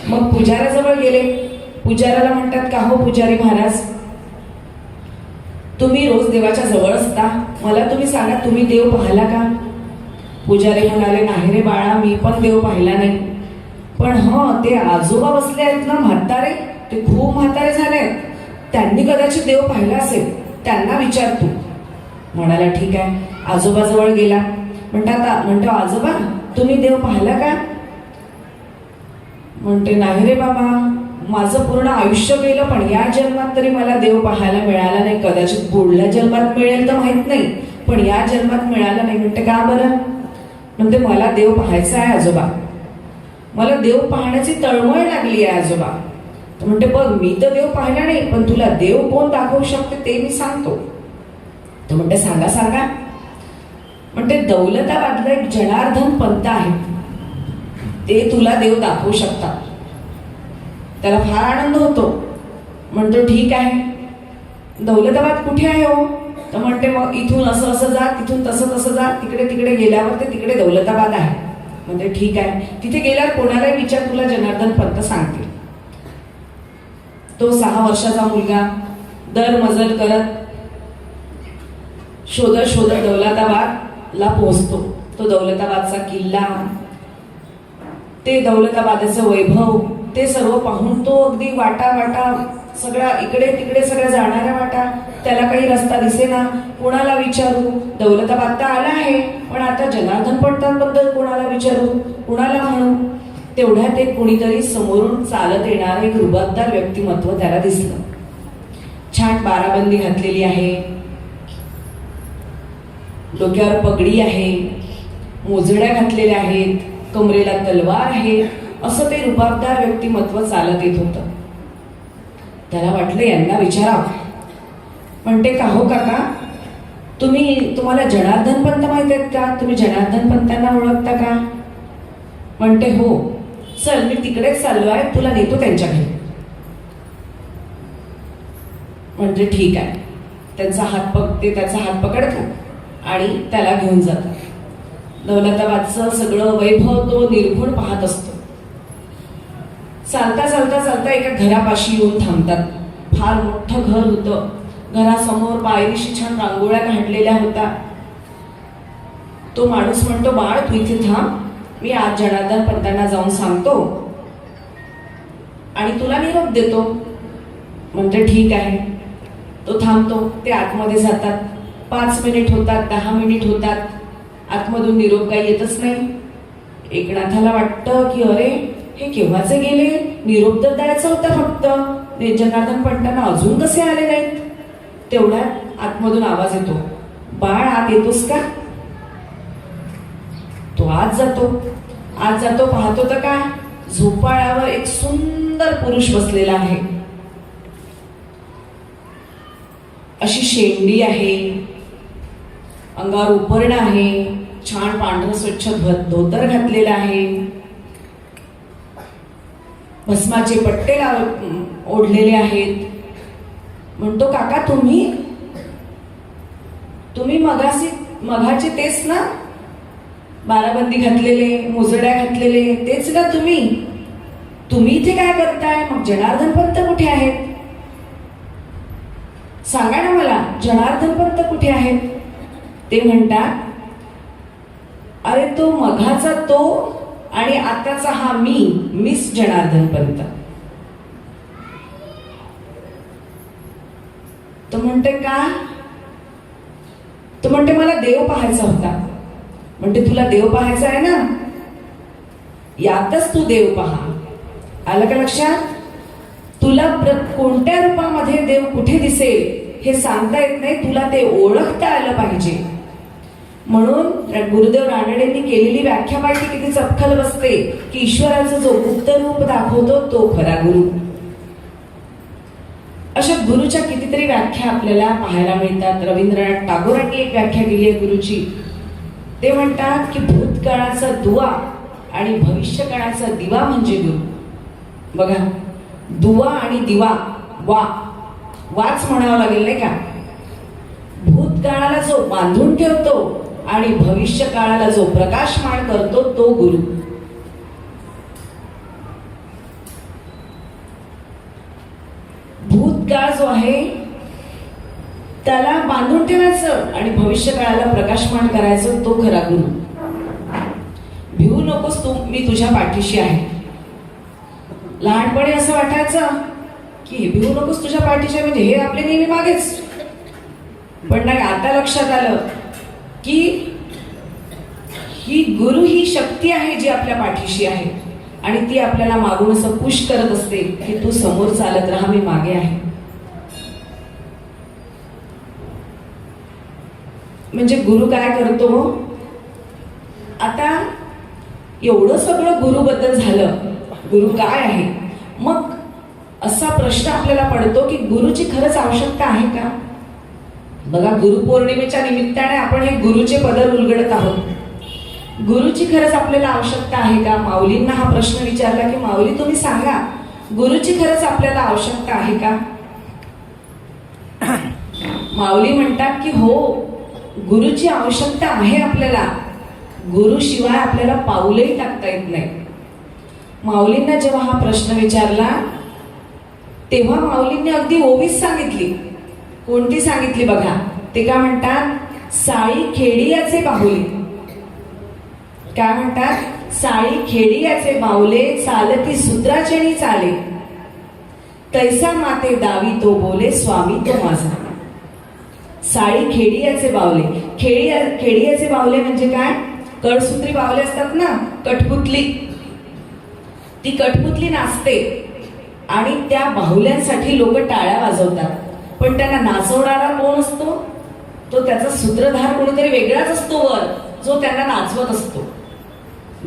मग पुजाऱ्याजवळ गेले. पुजाऱ्याला म्हणतात का हो पुजारी महाराज, तुम्ही रोज देवाच्या जवळ असता, मला तुम्ही सांगा तुम्ही देव पाहिला का. पुजारी म्हणाले नाही रे बाळा, मी पण देव पाहिला नाही. पण ते आजोबा बसले आहेत ना म्हातारे, ते खूप म्हातारे झाले, त्यांनी कदाचित देव पाहिला असेल, त्यांना विचार तू. म्हणाला ठीक आहे. आजोबाजवळ गेला. म्हणतो आजोबा तुम्ही देव पाहिला का. म्हणते नाही रे बाबा, माझं पूर्ण आयुष्य गेलं पण या जन्मात तरी मला देव पाहायला मिळाला नाही. कदाचित पुढल्या जन्मात मिळेल तर माहित नाही, पण या जन्मात मिळाला नाही. म्हणते का बरं? म्हणते मला देव पाहायचा आहे आजोबा, मला देव पाहण्याची तळमळ लागली आहे आजोबा. तर म्हणते बघ मी तर देव पाहिला नाही, पण तुला देव कोण दाखवू शकते ते मी सांगतो. तर म्हणते सांगा सांगा. म्हणते दौलताबादला एक जनार्दन पंत आहे, ते तुला देव दाखवू शकतात. त्याला फार आनंद होतो. म्हणतो ठीक आहे, दौलताबाद कुठे आहे हो? तर म्हणते मग इथून असं असं जा, तिथून तसं तसं जा, तिकडे तिकडे गेल्यावर ते तिकडे दौलताबाद आहे. म्हणजे ठीक आहे, तिथे गेल्यावर कोणालाही विचार, तुला जनार्दन पंत सांगतील. तो 6 वर्षाचा मुलगा दर मजल करत शोधत शोधत दौलताबादला पोहोचतो. तो दौलताबादचा किल्ला, ते दौलताबादचं वैभव, ते सर्व पाहून तो अगदी वाटा वाटा सगळ्या इकडे तिकडे सगळ्या जाणाऱ्या वाटा, त्याला काही रस्ता दिसेना. कोणाला विचारू? दौलताबाद तर आला आहे, पण आता जनार्दन पंतांबद्दल कोणाला विचारू, कोणाला म्हणू? तेवढ्यात एक कोणीतरी समोरून चालत येणारं एक रुबाबदार व्यक्तिमत्व त्याला दिसलं. छान बाराबंदी घातलेली आहे, डोक्यावर पगडी आहे, मोजड्या घातलेल्या आहेत, कमरेला तलवार आहे, असं ते रुबाबदार व्यक्तिमत्व चालत येत होतं. त्याला वाटलं यांना विचारावं. म्हणते का हो काका, तुम्हाला जनार्दन पंत माहित आहेत का? तुम्ही जनार्दन पंतांना ओळखता का? म्हणते हो, चल मी तिकडेच चाललो आहे, तुला नेतो त्यांच्या घरी. म्हणजे ठीक आहे, त्याचा हात पकडतो आणि त्याला घेऊन जातात. दौलताबादचं सगळं वैभव तो निर्गुण पाहत असतो. चालता चालता चालता एका घरापाशी येऊन थांबतात. फार मोठं घर होतं. घरासमोर पायरीशी छान रांगोळ्या काढलेल्या होत्या. तो माणूस म्हणतो, बाळ तू इथे थांब, मी आज जनार्दन पंतांना जाऊन सांगतो आणि तुला निरोप देतो. म्हणजे ठीक आहे. तो थांबतो. ते आतमध्ये जातात. 5 मिनिट होतात, 10 मिनिट होतात, आतमधून निरोप काही येतच नाही. एकनाथाला वाटतं की अरे हे केव्हाचे गेले, निरोप तर द्यायचा होता फक्त, जनार्दन पंतांना अजून कसे आले नाहीत. तेवढ्यात आतमधून आवाज येतो, बाळ आत येतोस का? तो आत जातो. पाहतो तर काय, झोपाळ्यावर एक सुंदर पुरुष बसलेला आहे. अशी शेंडी आहे, अंगावर उपरण आहे, छान पांढरं स्वच्छ धोतर घातलेलं आहे, भस्माचे पट्टे ओढलेले आहेत. म्हणतो काका तुम्ही मघाचे तेच ना, बाराबंदी घातलेले, मोजड्या घातलेले तेच ना तुम्ही इथे काय करताय? मग जनार्दन पंत कुठे आहेत? सांगा ना मला, जनार्दन पंत कुठे आहेत? ते म्हणतात, अरे तो मघाचा तो आणि आताचा हा मिस जनार्दन पंत. तो म्हणते का? तो म्हणते मला देव पाहायचा होता. म्हणते तुला देव पाहायचा आहे ना, यातच तू देव पहा. आलं का लक्षात? तुला कोणत्या रूपामध्ये देव कुठे दिसेल हे सांगता येत नाही, तुला ते ओळखता आलं पाहिजे. म्हणून गुरुदेव रानडेंनी केलेली व्याख्या पाहिजे किती चपखल बसते की ईश्वराचं जो गुप्त रूप दाखवतो तो खरा गुरु. अशा गुरुच्या कितीतरी व्याख्या आपल्याला पाहायला मिळतात. रवींद्रनाथ टागोरांनी एक व्याख्या केली आहे गुरुची. ते म्हणतात की भूतकाळाचा दुवा आणि भविष्यकाळाचा दिवा म्हणजे गुरु. बघा, दुवा आणि दिवा, वाच म्हणावं लागेल नाही का? भूतकाळाला जो बांधून ठेवतो आणि भविष्य काळाला जो प्रकाशमान करतो तो गुरु. भूतकाळ जो आहे त्याला बांधून ठेवायचं आणि भविष्य काळाला प्रकाशमान करायचं, तो खरा गुरु. भिवू नकोस, मी तुझ्या पाठीशी आहे. लहानपणी असं वाटायचं की भिवू नकोस तुझ्या पाठीशी म्हणजे हे आपले नेहमी मागेच. पण नाही, आता लक्षात आलं की ही गुरु ही शक्ती आहे जी आपल्या पाठीशी आहे आणि ती आपल्याला मागून असं पुश करत असते की तू समोर चालत राहा, मी मागे आहे. म्हणजे गुरु काय करतो? आता एवढं सगळं गुरुबद्दल झालं, गुरु काय आहे, मग असा प्रश्न आपल्याला पडतो की गुरुची खरंच आवश्यकता आहे का? बघा, गुरुपौर्णिमेच्या निमित्ताने आपण हे गुरुचे पदर उलगडत आहोत. गुरुची खरंच आपल्याला आवश्यकता आहे का? माऊलींना हा प्रश्न विचारला की माऊली तुम्ही सांगा, गुरुची खरंच आपल्याला आवश्यकता आहे का? माऊली म्हणतात की हो, गुरुची आवश्यकता आहे आपल्याला. गुरुशिवाय आपल्याला पाऊलही टाकता येत नाही. माऊलींना जेव्हा हा प्रश्न विचारला तेव्हा माऊलींनी अगदी ओवीच सांगितली. कोणती सांगितली बघा? ते काय म्हणतात? साळी खेडी याचे बाहुले. काय म्हणतात? साळी खेडी याचे बाहुले, चालती सूत्राचेणी चाले, तैसा माते दावी तो बोले, स्वामी तो माझा. साळी खेडी याचे बावले. खेडी याचे बावले म्हणजे काय? कडसूत्री बावले असतात ना, कठपुतली. ती कठपुतली नाचते आणि त्या बाहुल्यांसाठी लोक टाळ्या वाजवतात, पण त्यांना नाचवणारा कोण असतो? तो त्याचा सूत्रधार कोणीतरी वेगळाच असतो वर, जो त्यांना नाचवत असतो.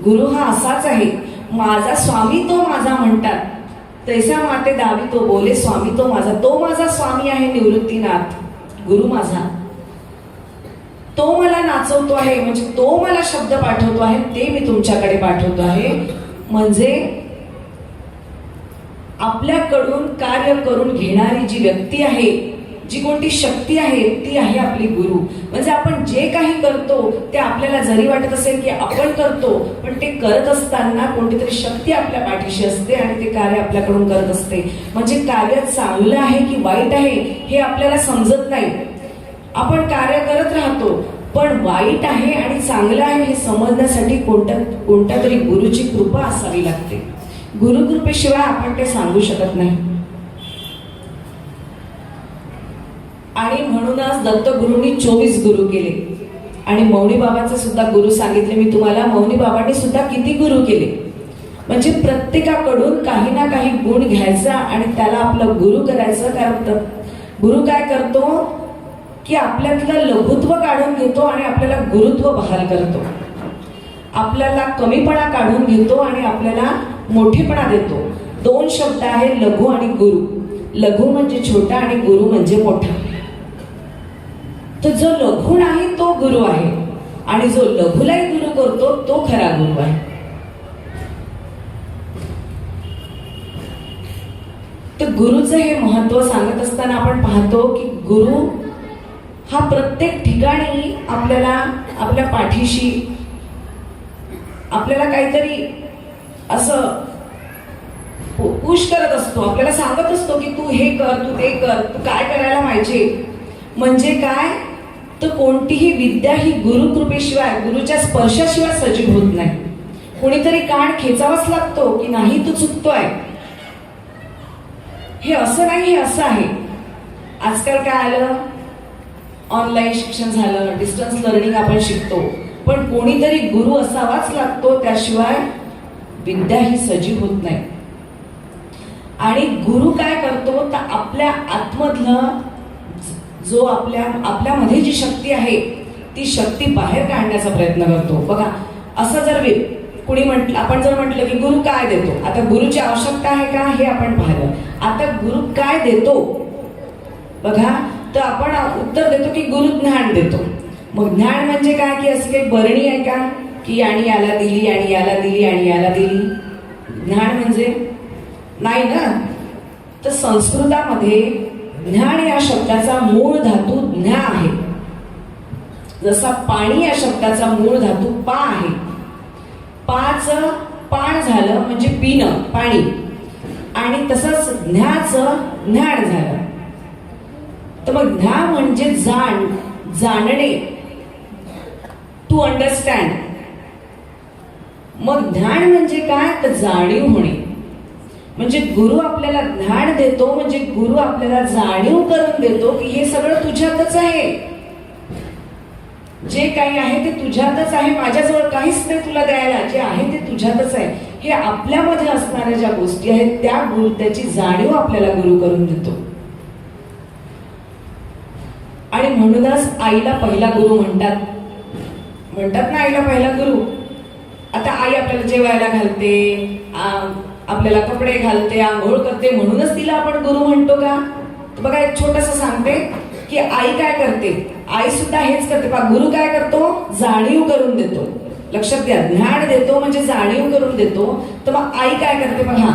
गुरु हा असाच आहे. माझा स्वामी तो माझा म्हणतात, तैसा माते दावी तो बोले, स्वामी तो माझा. तो माझा स्वामी आहे निवृत्तीनाथ, गुरु माझा. तो मला नाचवतो आहे, म्हणजे तो मला शब्द पाठवतो आहे, ते मी तुमच्याकडे पाठवतो आहे. म्हणजे आपल्याकडून कार्य करून घेणारी जी व्यक्ती आहे, जी कोणती शक्ती आहे, ती आहे आपली गुरु. म्हणजे आपण जे काही करतो ते आपल्याला जरी वाटत असेल की आपण करतो, पण ते करत असताना कोणती तरी शक्ती आपल्या पाठीशी असते आणि ते कार्य आपल्याकडून करत असते. म्हणजे कार्य चांगलं आहे की वाईट आहे हे आपल्याला समजत नाही. आपण कार्य करत राहतो, पण वाईट आहे आणि चांगलं आहे हे समजण्यासाठी कोणत्या तरी गुरुची कृपा असावी लागते. गुरुकृपेशिवाय आपण ते सांगू शकत नाही. आणि म्हणूनच दत्तगुरूंनी 24 गुरु केले आणि मौनी बाबांचे सुद्धा गुरु सांगितले मी तुम्हाला. मौनी बाबांनी सुद्धा किती गुरु केले. म्हणजे प्रत्येकाकडून काही ना काही गुण घ्यायचा आणि त्याला आपलं गुरु करायचं. कारण गुरु काय करतो की आपल्यातलं लघुत्व काढून घेतो आणि आपल्याला गुरुत्व बहाल करतो. आपल्याला कमीपणा काढून घेतो आणि आपल्याला मोठेपणा देतो. 2 शब्द आहे, लघु आणि गुरु. लघु म्हणजे छोटा आणि गुरु म्हणजे मोठा. तर जो लघु नाही तो गुरु आहे आणि जो लघुलाही गुरु करतो तो खरा गुरु आहे. तर गुरुचं हे महत्व सांगत असताना आपण पाहतो की गुरु हा प्रत्येक ठिकाणी आपल्याला आपल्या पाठीशी आपल्याला काहीतरी असं पुश करत असतो, आपल्याला सांगत असतो की तू हे कर, तू ते कर, तू काय करायला पाहिजे. म्हणजे काय तर कोणतीही विद्या ही गुरुकृपेशिवाय, गुरुच्या स्पर्शाशिवाय सजीव होत नाही. कोणीतरी कान खेचावाच लागतो की नाही तू चुकतोय, हे असं नाही, हे असं आहे. आजकाल काय आलं, ऑनलाईन शिक्षण झालं, डिस्टन्स लर्निंग आपण शिकतो, पण कोणीतरी गुरु असावाच लागतो, त्याशिवाय विद्या ही सजीव होत नाही. आणि गुरु काय करतो तर आपल्या आतमधलं जो आपल्यामध्ये जी शक्ती आहे ती शक्ती बाहेर काढण्याचा प्रयत्न करतो. बघा, असं जर कुणी म्हटलं, आपण जर म्हटलं की गुरु काय देतो, आता गुरुची आवश्यकता आहे का हे आपण पाहिलं. आता गुरु काय देतो बघा, तर आपण उत्तर देतो की गुरु ज्ञान देतो. मग ज्ञान म्हणजे काय की असं काही बरणी आहे का की याने याला दिली आणि याला दिली आणि याला दिली? ज्ञान म्हणजे नाही ना. तर संस्कृतामध्ये ज्ञान या शब्दाचा मूळ धातू ज्ञा आहे. जसा पाणी या शब्दाचा मूळ धातू पा आहे. पाचं पाण झालं म्हणजे पिणं, पाणी, आणि तसंच ज्ञाचं ज्ञान झालं. तर मग ज्ञा म्हणजे जाणणे, टू अंडरस्टँड. मग ज्ञान म्हणजे काय तर जाणीव होणे. म्हणजे गुरु आपल्याला ज्ञान देतो, म्हणजे गुरु आपल्याला जाणीव करून देतो की हे सगळं तुझ्यातच आहे, जे काही आहे ते तुझ्यातच आहे, माझ्याजवळ काहीच नाही तुला द्यायला, जे आहे ते तुझ्यातच आहे. हे आपल्यामध्ये असणाऱ्या ज्या गोष्टी आहेत त्याची जाणीव आपल्याला गुरु करून देतो. आणि म्हणूनच आईला पहिला गुरु म्हणतात. म्हणतात ना आईला पहिला गुरु. आता आई आपल्याला जेवायला घालते, आपल्याला कपडे घालते, आंघोळ करते, म्हणूनच तिला आपण गुरु म्हणतो का? बघा एक छोटस सांगते की आई काय करते, आई सुद्धा हेच करते. पहा गुरु काय करतो, जाणीव करून देतो. लक्षात घ्या, ज्ञान देतो म्हणजे जाणीव करून देतो. तर मग आई काय करते बघा,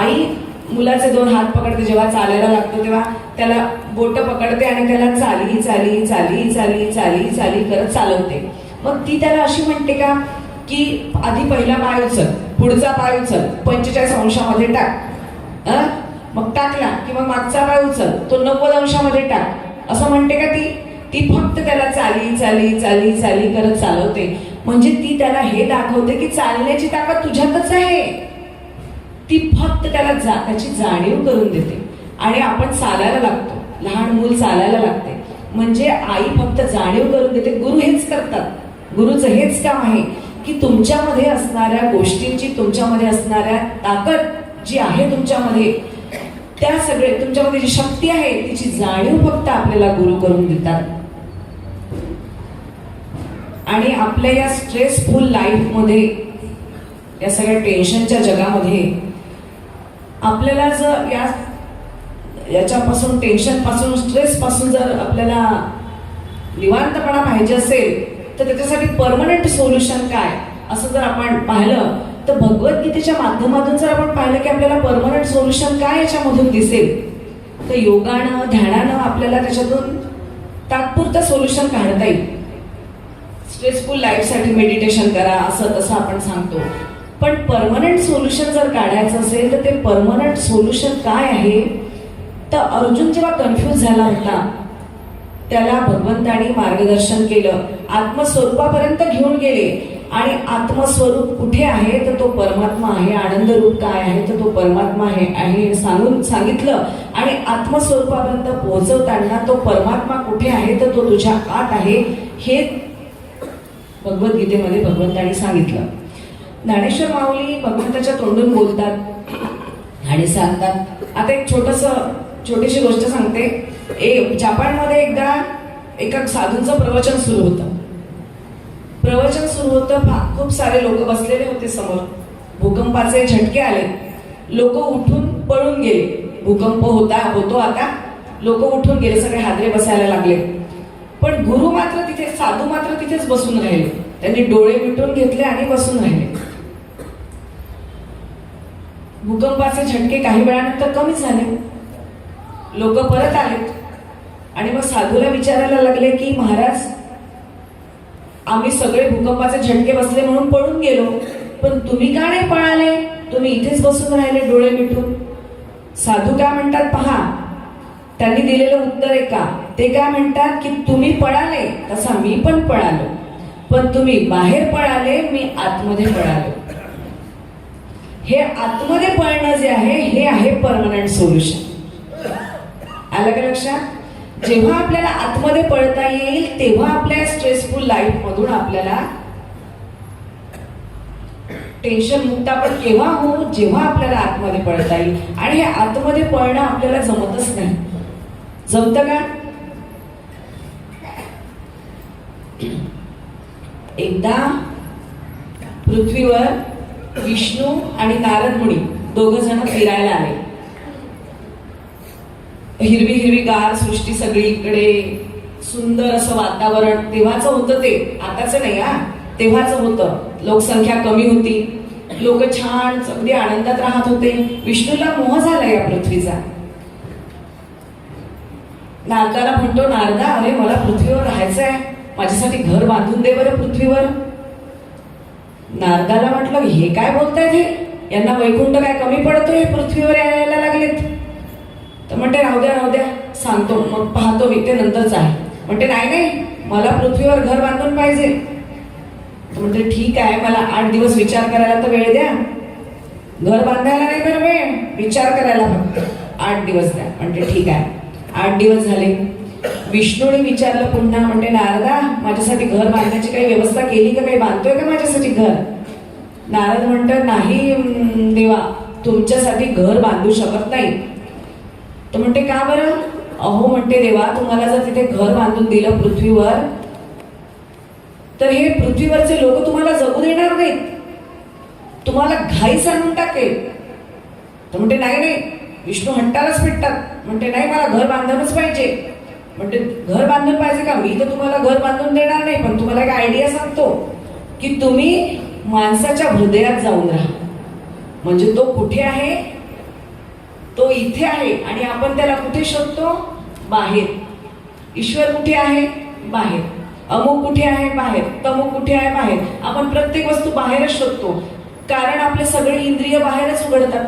आई मुलाचे दोन हात पकडते, जेव्हा चालायला लागतो तेव्हा त्याला बोट पकडते आणि त्याला चाली चाली चाली चाली चाली चाली करत चालवते. मग ती त्याला अशी म्हणते का की आधी पहिला पाय उचल, पुढचा पाय उचल, 45 अंशामध्ये टाक, मग टाकला की मग मागचा पाय उचल, तो 90 अंशामध्ये टाक, असं म्हणते का ती फक्त त्याला चाली चाली चाली चाली करत चालवते. म्हणजे ती त्याला हे दाखवते की चालण्याची ताकद तुझ्यातच आहे. ती फक्त त्याला त्याची जाणीव करून देते आणि आपण चालायला लागतो. लहान मूल चालायला लागते म्हणजे आई फक्त जाणीव करून देते. गुरु हेच करतात. गुरुचं हेच काम आहे की तुमच्यामध्ये असणाऱ्या गोष्टींची, तुमच्यामध्ये असणाऱ्या ताकद जी आहे तुमच्यामध्ये, त्या सगळे तुमच्यामध्ये जी शक्ती आहे तिची जाणीव फक्त आपल्याला गुरु करून देतात. आणि आपल्या या स्ट्रेसफुल लाईफमध्ये, या सगळ्या टेन्शनच्या जगामध्ये आपल्याला जर याच्यापासून, टेन्शन पासून, स्ट्रेस पासून जर आपल्याला निवांतपणा पाहिजे असेल तर त्याच्यासाठी परमनंट सोल्युशन काय, असं जर आपण पाहिलं तर भगवद्गीतेच्या माध्यमातून जर आपण पाहिलं की आपल्याला परमनंट सोल्युशन काय याच्यामधून दिसेल, तर योगानं, ध्यानानं आपल्याला त्याच्यातून तात्पुरतं सोल्युशन काढता येईल. स्ट्रेसफुल लाईफसाठी मेडिटेशन करा, असं तसं आपण सांगतो. पण परमनंट सोल्युशन जर काढायचं असेल तर ते परमनंट सोल्युशन काय आहे, तर अर्जुन जेव्हा कन्फ्यूज झाला होता त्याला भगवंतानी मार्गदर्शन केलं, आत्मस्वरूपापर्यंत घेऊन गेले. आणि आत्मस्वरूप कुठे आहे तर तो परमात्मा आहे. आनंद रूप काय आहे तर तो परमात्मा आहे सांगून सांगितलं. आणि आत्मस्वरूपापर्यंत पोहोचवताना तो परमात्मा कुठे आहे तर तो तुझ्या आत आहे, हे भगवद्गीतेमध्ये भगवंतानी सांगितलं. ज्ञानेश्वर माऊली भगवंताच्या तोंडून बोलतात आणि सांगतात. आता एक छोटीशी गोष्ट सांगते. जपानमध्ये एकदा एका साधूंचं प्रवचन सुरू होतं. खूप सारे लोक बसलेले होते समोर. भूकंपाचे झटके आले, लोक उठून पळून गेले. भूकंप होतो आता, लोक उठून गेले, सगळे हादरे बसायला लागले. पण गुरु मात्र तिथे, साधू मात्र तिथेच बसून राहिले. त्यांनी डोळे मिटून घेतले आणि बसून राहिले. भूकंपाचे झटके काही वेळानंतर कमी झाले, लोक परत आले आणि मग साधूला विचारायला लागले की महाराज, आम्ही सगळे भूकंपाचे झटके बसले म्हणून पळून गेलो, पण तुम्ही का नाही पळाले, तुम्ही इथेच बसून राहिले डोळे मिटून. साधू काय म्हणतात पहा, त्यांनी दिलेलं उत्तर आहे का, ते काय म्हणतात की तुम्ही पळाले तसा मी पण पळालो, पण तुम्ही बाहेर पळाले, मी आतमध्ये पळालो. हे आतमध्ये पळणं जे आहे हे आहे परमनंट सोल्युशन. आलं का लक्षात? जेव्हा आपल्याला आतमध्ये पळता येईल तेव्हा आपल्या स्ट्रेसफुल लाईफ मधून आपल्याला टेन्शन मुक्त आपण केव्हा होऊ, जेव्हा आपल्याला आतमध्ये पळता येईल. आणि हे आतमध्ये पळणं आपल्याला जमतच नाही. जमतं का? एकदा पृथ्वीवर विष्णू आणि नारद मुनी दोघ जण फिरायला आले. हिरवी हिरवी गार सृष्टी सगळीकडे, सुंदर असं वातावरण. तेव्हाचं होतं ते, आताचं नाही हा, तेव्हाचं होतं. लोकसंख्या कमी होती, लोक छान अगदी आनंदात राहत होते. विष्णूला मोह झाला या पृथ्वीचा. नारदाला म्हणतो, नारदा अरे मला पृथ्वीवर राहायचंय, माझ्यासाठी घर बांधून दे बरं पृथ्वीवर. नारदाला म्हटलं हे काय बोलतायत, हे यांना वैकुंठ काय कमी पडतोय, पृथ्वीवर यायला लागलेत. तर म्हणते राहू द्या सांगतो, मग पाहतो मी, ते नंतरच आहे. म्हणते नाही मला पृथ्वीवर घर बांधून पाहिजे. तर म्हणते ठीक आहे, मला 8 दिवस विचार करायला तर वेळ द्या. घर बांधायला नाही बरं वेळ, विचार करायला फक्त 8 दिवस द्या. म्हणते ठीक आहे. 8 दिवस झाले. विष्णूने विचारलं पुन्हा. म्हणते नारदा माझ्यासाठी घर बांधण्याची काही व्यवस्था केली का, काही बांधतोय का माझ्यासाठी घर? नारद म्हणतात नाही देवा, तुमच्यासाठी घर बांधू शकत नाही. तर म्हणते का बरं? अहो म्हणते देवा, तुम्हाला जर तिथे घर बांधून दिलं पृथ्वीवर, तर हे पृथ्वीवरचे लोक तुम्हाला जगू देणार नाहीत, तुम्हाला घाईस आणून टाकेल. तर म्हणते नाही नाही, विष्णू हट्टालाच पेटतात. म्हणते नाही, मला घर बांधूनच पाहिजे. म्हणते घर बांधून पाहिजे का? मी तर तुम्हाला घर बांधून देणार नाही, पण तुम्हाला एक आयडिया सांगतो की तुम्ही माणसाच्या हृदयात जाऊन राहा. म्हणजे तो कुठे आहे? तो इथे आहे. आणि आपण त्याला कुठे शोधतो? बाहेर. ईश्वर कुठे आहे? बाहेर. अमुक कुठे आहे? बाहेर. तमुक कुठे आहे? बाहेर. आपण प्रत्येक वस्तू बाहेरच शोधतो, कारण आपले सगळे इंद्रिय बाहेरच उघडतात.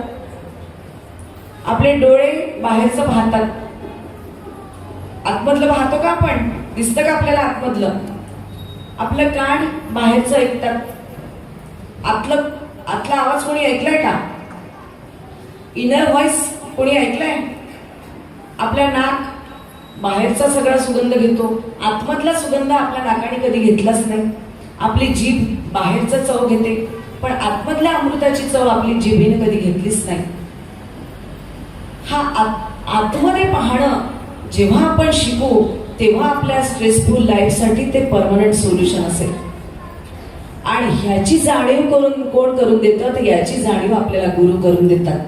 आपले डोळे बाहेरचं पाहतात. आतमधलं पाहतो का आपण? दिसतं का आपल्याला आतमधलं? आपलं कान बाहेरचं ऐकतात. आतला आवाज कोणी ऐकलाय का? इनर व्हॉइस कोणी ऐकलाय? आपल्या नाक बाहेरचा सगळा सुगंध घेतो, आतमधला सुगंध आपल्या नाकाने कधी घेतलाच नाही. आपली जीभ बाहेरचं चव घेते, पण आतमधल्या अमृताची चव आपली जिभेने कधी घेतलीच नाही. हा आतमध्ये पाहणं जेव्हा आपण शिकू, तेव्हा आपल्या स्ट्रेसफुल लाईफसाठी ते परमनंट सोल्युशन असेल. आणि ह्याची जाणीव कोण करून देतं? तर याची जाणीव आपल्याला गुरु करून देतात.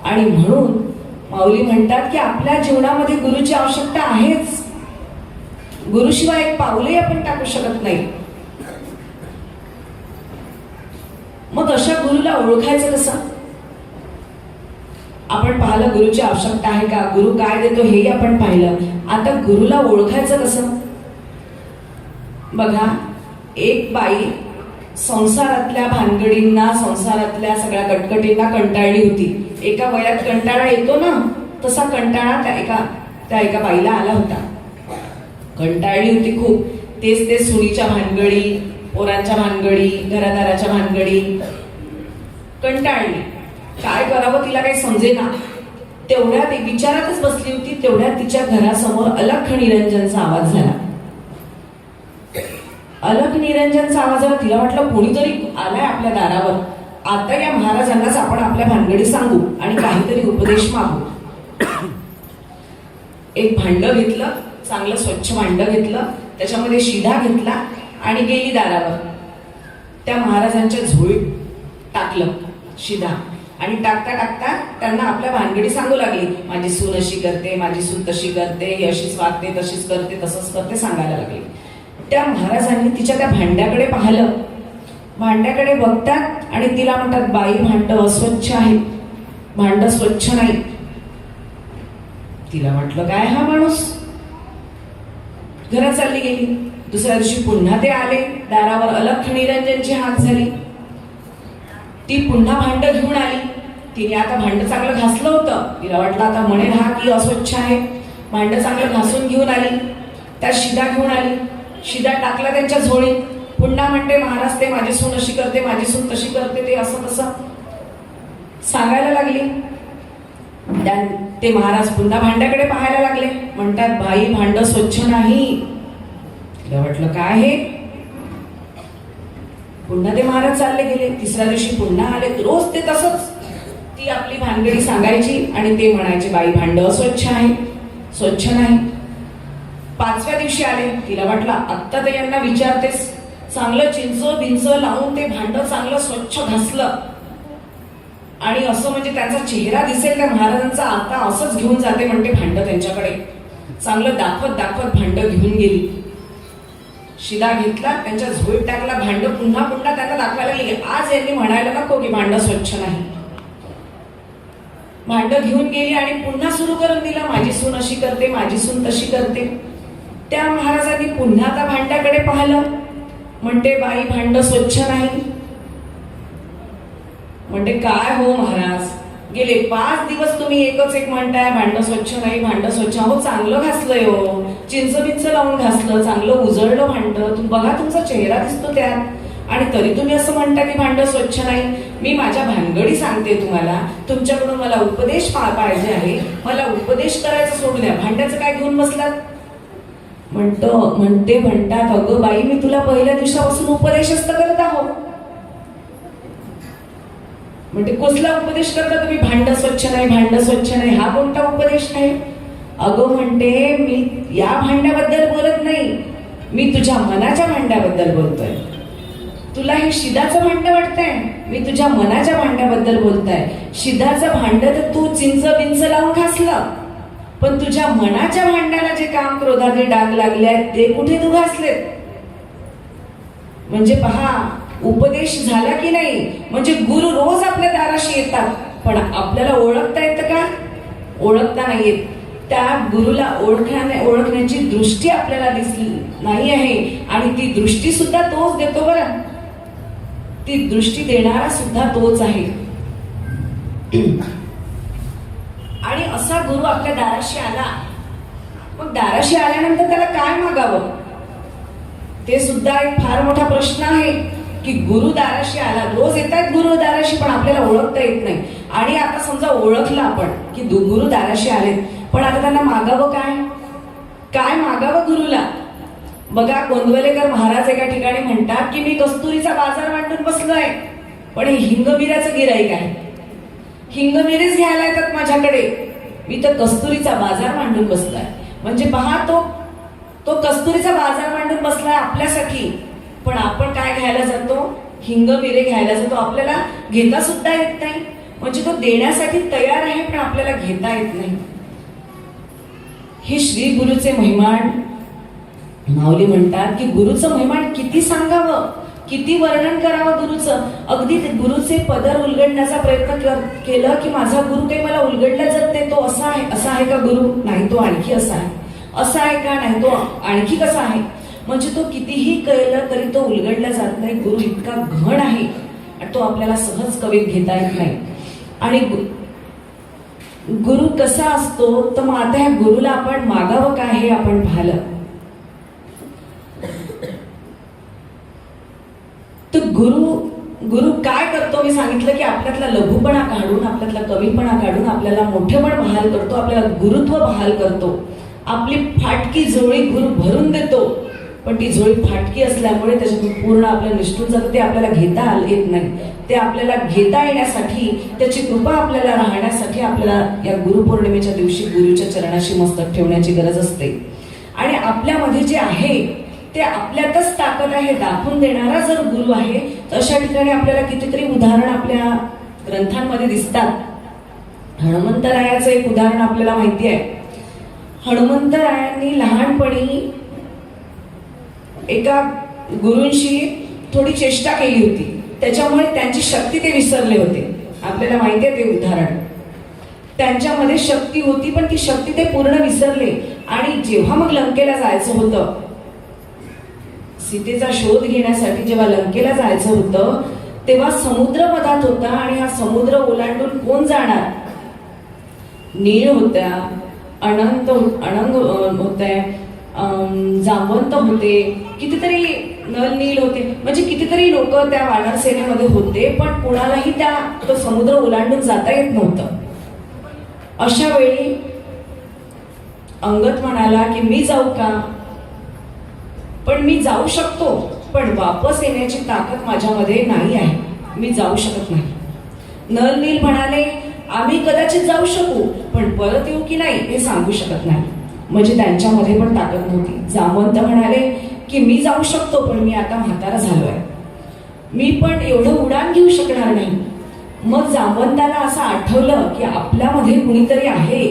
आणि म्हणून माऊली म्हणतात की आपल्या जीवनामध्ये गुरुची आवश्यकता आहेच. गुरुशिवाय एक पाऊलही आपण टाकू शकत नाही. मग अशा गुरुला ओळखायचं कसं? आपण पाहिलं गुरुची आवश्यकता आहे का, गुरु काय देतो हेही आपण पाहिलं. आता गुरुला ओळखायचं कसं? बघा, एक बाई संसारातल्या भानगडींना, संसारातल्या सगळ्या कटकटींना कंटाळली होती. एका वयात कंटाळा येतो ना, तसा कंटाळा त्या एका बाईला आला होता. कंटाळली होती खूप. तेच सुनीच्या भानगडी, पोरांच्या भानगडी, घरादाराच्या भानगडी. कंटाळली. काय करावं तिला काही समजेना. तेवढ्यात विचारातच बसली होती. तेवढ्यात तिच्या घरासमोर अलख निरंजनचा आवाज झाला. अलख निरंजनचा आवाज आला. तिला वाटलं कोणीतरी आलाय आपल्या दारावर. आता या महाराजांनाच आपण आपल्या भानगडी सांगू आणि काहीतरी उपदेश मागू. एक भांड घेतलं, चांगलं स्वच्छ भांड घेतलं, त्याच्यामध्ये शिधा घेतला आणि गेली दारावर. त्या महाराजांच्या झोळीत टाकलं शिधा. आणि टाकता टाकता त्यांना आपल्या भानगडी सांगू लागली. माझी सून अशी करते, माझी सून तशी करते, ही अशीच वागते, तशीच करते, तसंच करते, सांगायला लागली. त्या महाराजांनी तिच्या त्या भांड्याकडे पाहिलं. भांड्याकडे बघतात आणि तिला म्हणतात, बाई भांड अस्वच्छ आहे, भांड स्वच्छ नाही. तिला म्हटलं काय हा माणूस. घरात चालली गेली. दुसऱ्या दिवशी पुन्हा ते आले दारावर. अलख निरंजनची हाक झाली. ती पुन्हा भांड घेऊन आली. तिने आता भांड चांगलं घासलं होतं. तिला वाटलं आता म्हणेल हा की अस्वच्छ आहे. भांड चांगलं घासून घेऊन आली. त्यात शिदा घेऊन आली. शिदा टाकला त्यांच्या झोळीत. पुन्हा म्हणते, महाराज ते माझी सून अशी करते, माझी सून तशी करते, ते असं तसं सांगायला लागली. ते महाराज पुन्हा भांड्याकडे पाहायला लागले. म्हणतात, बाई भांड स्वच्छ नाही. तिला वाटलं काय हे. पुन्हा ते महाराज चालले गेले. तिसऱ्या दिवशी पुन्हा आले. रोज ते तसंच. ती आपली भानगडी सांगायची आणि ते म्हणायचे, बाई भांड अस्वच्छ आहे, स्वच्छ नाही. पाचव्या दिवशी आले. तिला वाटलं आत्ता ते यांना विचारतेस. चांगलं चिंच बिंच लावून ते भांड चांगलं स्वच्छ घासलं आणि असं म्हणजे त्यांचा चेहरा दिसेल त्या महाराजांचा. आता असंच घेऊन जाते म्हणते भांड त्यांच्याकडे. चांगलं दाखवत दाखवत भांड घेऊन गेली. शिदा घेतला, त्यांच्या झोळीत टाकला. भांड पुन्हा पुन्हा त्यांना दाखवायला गेले. आज यांनी म्हणायला नको की भांड स्वच्छ नाही. भांड घेऊन गेली आणि पुन्हा सुरू करून दिलं, माझी सून अशी करते, माझी सून तशी करते. त्या महाराजांनी पुन्हा त्या भांड्याकडे पाहिलं. म्हणते, बाई भांड स्वच्छ नाही. म्हणते, काय हो महाराज, गेले 5 दिवस तुम्ही एकच एक म्हणताय भांड स्वच्छ नाही, भांड स्वच्छ. हो चांगलं घासलंय हो, चिंच बिंच लावून घासलं, चांगलं उजळलं भांड. बघा तुमचा चेहरा दिसतो त्यात, आणि तरी तुम्ही असं म्हणता की भांड स्वच्छ नाही. मी माझ्या भानगडी सांगते तुम्हाला. तुमच्याकडून मला उपदेश पाहिजे आहे. मला उपदेश करायचं सोडून द्या. भांड्याचं काय घेऊन बसलात. म्हणतात, अगं बाई, मी तुला पहिल्या दिवसापासून उपदेशच तर करत आहो. म्हणते, कसला उपदेश करता तुम्ही. भांड स्वच्छ नाही, भांड स्वच्छ नाही, हा कोणता उपदेश आहे. अगं म्हणते, मी या भांड्याबद्दल बोलत नाही, मी तुझ्या मनाच्या भांड्याबद्दल बोलतोय. तुला हे शिदाचं भांड वाटतंय, मी तुझ्या मनाच्या भांड्याबद्दल बोलताय. शिदाचं भांड तर तू चिंच बिंच लावून घासलं, पण तुझ्या मनाच्या भांड्याला जे काम क्रोधाचे डाग लागले आहेत ते कुठे तू घासलेत? म्हणजे पहा, उपदेश झाला की नाही. म्हणजे गुरु रोज आपल्या दाराशी येतात, पण आपल्याला ओळखता येतं का? ओळखता नाही येत. त्या गुरुला ओळखण्याची दृष्टी आपल्याला दिसली नाही आहे, आणि ती दृष्टी सुद्धा तोच देतो बरं. ती दृष्टी देणारा सुद्धा तोच आहे. आणि असा गुरु आपल्या दाराशी आला, मग दाराशी आल्यानंतर त्याला काय मागावं? ते सुद्धा एक फार मोठा प्रश्न आहे की गुरु दाराशी आला, रोज येतात गुरु दाराशी, पण आपल्याला ओळखता येत नाही. आणि आता समजा ओळखलं आपण की गुरु दाराशी आलेत, पण आता त्यांना मागावं काय? काय मागावं गुरुला? बघा, गोंदवलेकर महाराज एका ठिकाणी म्हणतात की मी कस्तुरीचा बाजार मांडून बसलोय, पण हे हिंगमिऱ्याचं गिराईक आहे. हिंगमिरीच घ्यायला येतात माझ्याकडे, मी तर कस्तुरीचा बाजार मांडून बसलोय. म्हणजे पहा, तो कस्तुरीचा बाजार मांडून बसलाय आपल्यासाठी, पण आपण काय घ्यायला जातो? हिंगमिरे घ्यायला जातो. आपल्याला घेता सुद्धा येत नाही. म्हणजे तो देण्यासाठी तयार आहे, पण आपल्याला घेता येत नाही. हे श्री गुरुचे महिमान. माऊली म्हणतात की गुरुचं महिमान किती सांगावं, किती वर्णन करावं गुरुचं. अगदी गुरुचे पदर उलगडण्याचा प्रयत्न केलं की माझा गुरु काही मला उलगडला जात नाही, तो असा आहे का गुरु? नाही, तो आणखी असा आहे. असा आहे का? नाही, तो आणखी कसा आहे. म्हणजे तो कितीही कळलं तरी तो उलगडला जात नाही. गुरु इतका घन आहे आणि तो आपल्याला सहज कवीत घेता येत नाही. आणि गुरु कसा असतो, तर मग आता ह्या गुरुला आपण मागावं काय हे आपण पाहिलं. तर गुरु काय करतो? मी सांगितलं की आपल्यातला लघुपणा काढून, आपल्यातला कमीपणा काढून आपल्याला मोठेपण बहाल करतो, आपल्याला गुरुत्व बहाल करतो. आपली फाटकी झोळी गुरु भरून देतो, पण ती झोळी फाटकी असल्यामुळे त्याच्यातून पूर्ण आपलं निष्ठून जातं. ते आपल्याला घेता येत नाही. ते आपल्याला घेता येण्यासाठी, त्याची कृपा आपल्याला राहण्यासाठी आपल्याला या गुरुपौर्णिमेच्या दिवशी गुरुच्या चरणाशी मस्तक ठेवण्याची गरज असते. आणि आपल्यामध्ये जे आहे ते आपल्यातच ताकद आहे दाखवून देणारा जर गुरु आहे, तर अशा ठिकाणी आपल्याला कितीतरी उदाहरण आपल्या ग्रंथांमध्ये दिसतात. हनुमंतरायाचं एक उदाहरण आपल्याला माहिती आहे. हनुमंतरायांनी लहानपणी एका गुरूंशी थोडी चेष्टा केली होती, त्याच्यामुळे त्यांची शक्ती ते विसरले होते. आपल्याला माहिती आहे ते उदाहरण. त्यांच्यामध्ये शक्ती होती, पण ती शक्ती ते पूर्ण विसरले. आणि जेव्हा मग लंकेला जायचं होतं, सीतेचा शोध घेण्यासाठी जेव्हा लंकेला जायचं होतं, तेव्हा समुद्र मधात होता. आणि हा समुद्र ओलांडून कोण जाणार? नीळ होत्या, अनंत होते, जांवंत होते, कितीतरी नल नील होते. म्हणजे कितीतरी लोक त्या वानर सेनेमध्ये होते, पण कुणालाही तो समुद्र ओलांडून जाता येत नव्हतं. अशा वेळी अंगद म्हणाला की मी जाऊ का? पण मी जाऊ शकतो, पण वापस येण्याची ताकद माझ्यामध्ये नाही आहे, मी जाऊ शकत नाही. नल नील म्हणाले आम्ही कदाचित जाऊ शकू, पण परत येऊ की नाही हे सांगू शकत नाही. म्हणजे त्यांच्यामध्ये पण ताकद नव्हती. जांवंत म्हणाले की मी जाऊ शकतो, पण मी आता म्हातारा झालोय, मी पण एवढं उडान घेऊ शकणार नाही. मग जांवंताला असं आठवलं की आपल्यामध्ये कुणीतरी आहे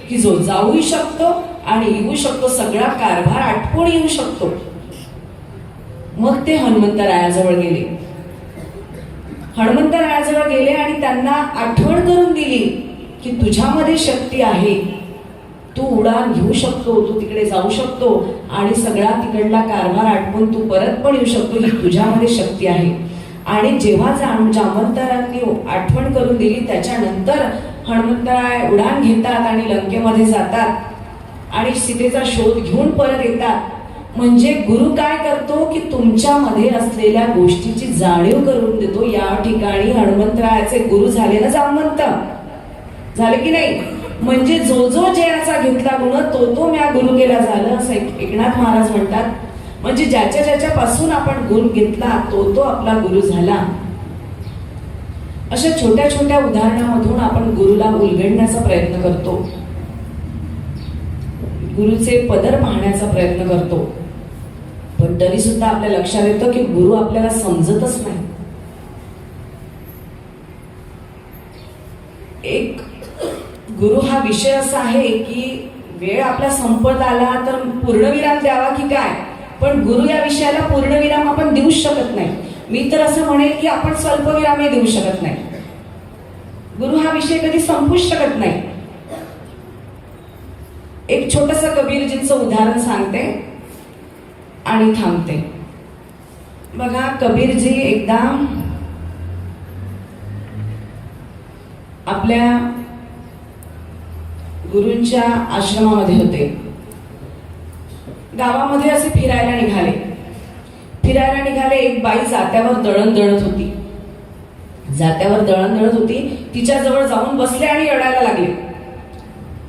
की जो जाऊही शकतो आणि येऊ शकतो, सगळा कारभार आटपून येऊ शकतो. मग ते हनुमंतरायाजवळ गेले. हनुमंतरायाजवळ गेले आणि त्यांना आठवण करून दिली की तुझ्यामध्ये शक्ती आहे, तू उडान घेऊ शकतो, तू तिकडे जाऊ शकतो आणि सगळा तिकडला कारभार आटवून तू परत पण येऊ शकतो, ही तुझ्यामध्ये शक्ती आहे. आणि जेव्हा जांवंतरांनी आठवण करून दिली, त्याच्यानंतर हनुमंतराय उडान घेतात आणि लंकेमध्ये जातात आणि सीतेचा शोध घेऊन परत येतात. म्हणजे गुरु काय करतो की तुमच्यामध्ये असलेल्या गोष्टीची जाणीव करून देतो. या ठिकाणी हनुमंतरायाचे गुरु झाले ना जांवंत, झाले की नाही? म्हणजे जो जयाचा घेतला गुण तो म्या गुरु केला झालं, असं एकनाथ महाराज म्हणतात. म्हणजे ज्याच्यापासून आपण गुण घेतला तो आपला गुरु झाला. अशा छोट्या छोट्या उदाहरणामधून आपण गुरुला उलगडण्याचा प्रयत्न करतो. गुरुचे पदर पाहण्याचा प्रयत्न करतो, पण तरी सुद्धा आपल्या लक्षात येतं की गुरु आपल्याला समजतच नाही. एक गुरु हा विषय असा आहे की वेळ आपला संपत आला तर पूर्णविराम द्यावा की काय, पण गुरु या विषयाला पूर्णविराम आपण देऊच शकत नाही. मी तर असं म्हणेल की आपण स्वल्पविरामही देऊ शकत नाही. गुरु हा विषय कधी संपूच शकत नाही. एक छोटस कबीरजींचं उदाहरण सांगते आणि थांबते. बघा, कबीरजी एकदा आपल्या गुरूंच्या आश्रमामध्ये होते. गावामध्ये असे फिरायला निघाले. एक बाई जात्यावर दळण दळत होती. तिच्या जवळ जाऊन बसले आणि रडायला लागले.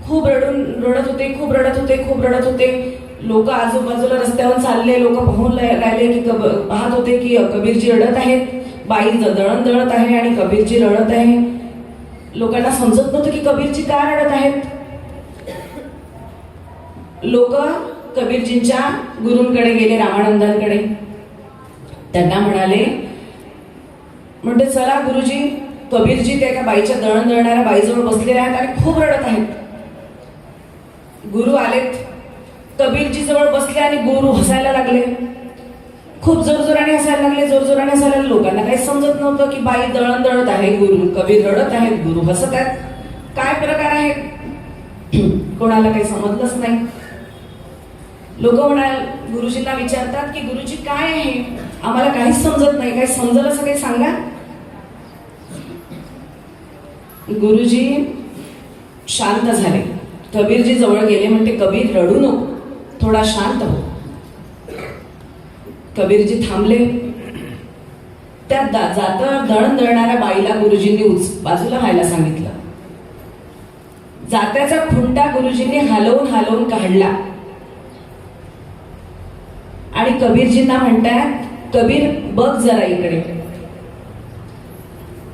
खूप रडत होते. लोक आजूबाजूला रस्त्यावर चालले, लोक पाहून राहिले की पाहत होते की कबीरजी रडत आहेत. बाई दळण दळत आहे आणि कबीरजी रडत आहे. लोकांना समजत नव्हतं की कबीरजी का रडत आहेत. लोक कबीरजींच्या गुरूंकडे गेले, रामानंदांकडे. त्यांना म्हणते चला गुरुजी, कबीरजी त्या एका बाईच्या दळण दळणाऱ्या बाईजवळ बसलेले आहेत आणि खूप रडत आहेत. गुरु आलेत, कबीरजी जवळ बसले आणि गुरु हसायला लागले. खूप जोरजोराने हसायला लागले. लोकांना काही समजत नव्हतं की बाई दळण दळत आहे, गुरु कबीर रडत आहेत, गुरु हसत आहेत, काय प्रकार आहे. कोणाला काही समजलंच नाही. लोक गुरुजींना विचारतात की गुरुजी काय आहे, आम्हाला काहीच समजत नाही, काही समजलं असं काही सांगा. गुरुजी शांत झाले. कबीरजी जवळ गेले. म्हणते कबीर रडू नको, थोडा शांत हो. कबीरजी थांबले. त्या जात्यावर दळण दळणाऱ्या बाईला गुरुजींनी बाजूला व्हायला सांगितलं. जात्याचा खुंटा गुरुजींनी हलवून काढला आणि कबीरजींना म्हणतात, कबीर बघ जरा इकडे.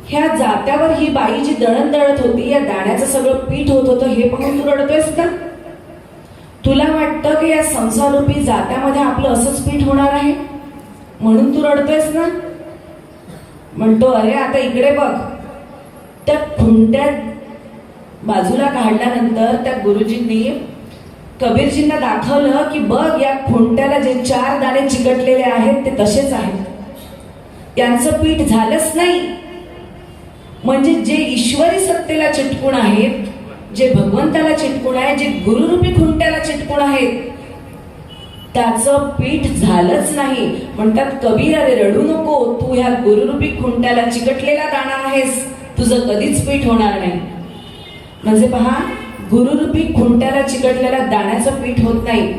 ह्या जात्यावर ही बाई जी दळण दळत होती, या दाण्याचं सगळं पीठ होत होतं, हे पाहून तू रडतोयस का? तुला वाटतं की या संसारूपी जात्यामध्ये आपलं असंच पीठ होणार आहे म्हणून तू रडतोयस ना? म्हणतो, अरे आता इकडे बघ. त्या खुंट्यात बाजूला काढल्यानंतर त्या गुरुजींनी कबीरजींना दाखवलं की बघ, या खुंट्याला जे 4 दाणे चिकटलेले आहेत ते तसेच आहेत, यांचं पीठ झालंच नाही. म्हणजे जे ईश्वरी सत्तेला चिटकून आहेत, जे भगवंताला चिटकून आहे, जे गुरुरूपी खुंट्याला चिटकून आहेत, त्याचं पीठ झालंच नाही. म्हणतात कबीर, अरे रडू नको, तू ह्या गुरुरूपी खुंट्याला चिकटलेला दाणा आहेस, तुझं कधीच पीठ होणार नाही. म्हणजे पहा, गुरुरूपी खुंट्याला चिकटलेल्या दाण्याचं पीठ होत नाही.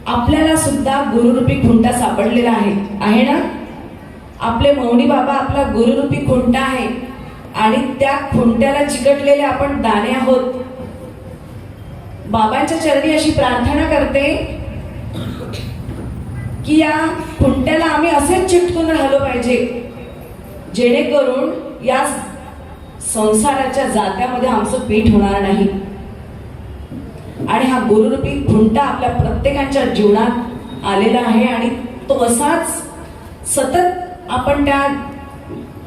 आपल्याला सुद्धा गुरुरूपी खुंटा सापडलेला आहे ना. आपले मौनी बाबा आपला गुरुरूपी खुंटा आहे आणि त्या खुंट्याला चिकटलेले आपण दाणे आहोत. बाबांच्या चरणी अशी प्रार्थना करते की या खुंट्याला आम्ही असेच चिटकून राहिलो पाहिजे, जेणेकरून या संसाराच्या जात्यामध्ये आमचं पीठ होणार नाही. आणि हा गुरुरूपी खुंटा आपल्या प्रत्येकाच्या जीवनात आलेला आहे आणि तो असाच सतत आपण त्या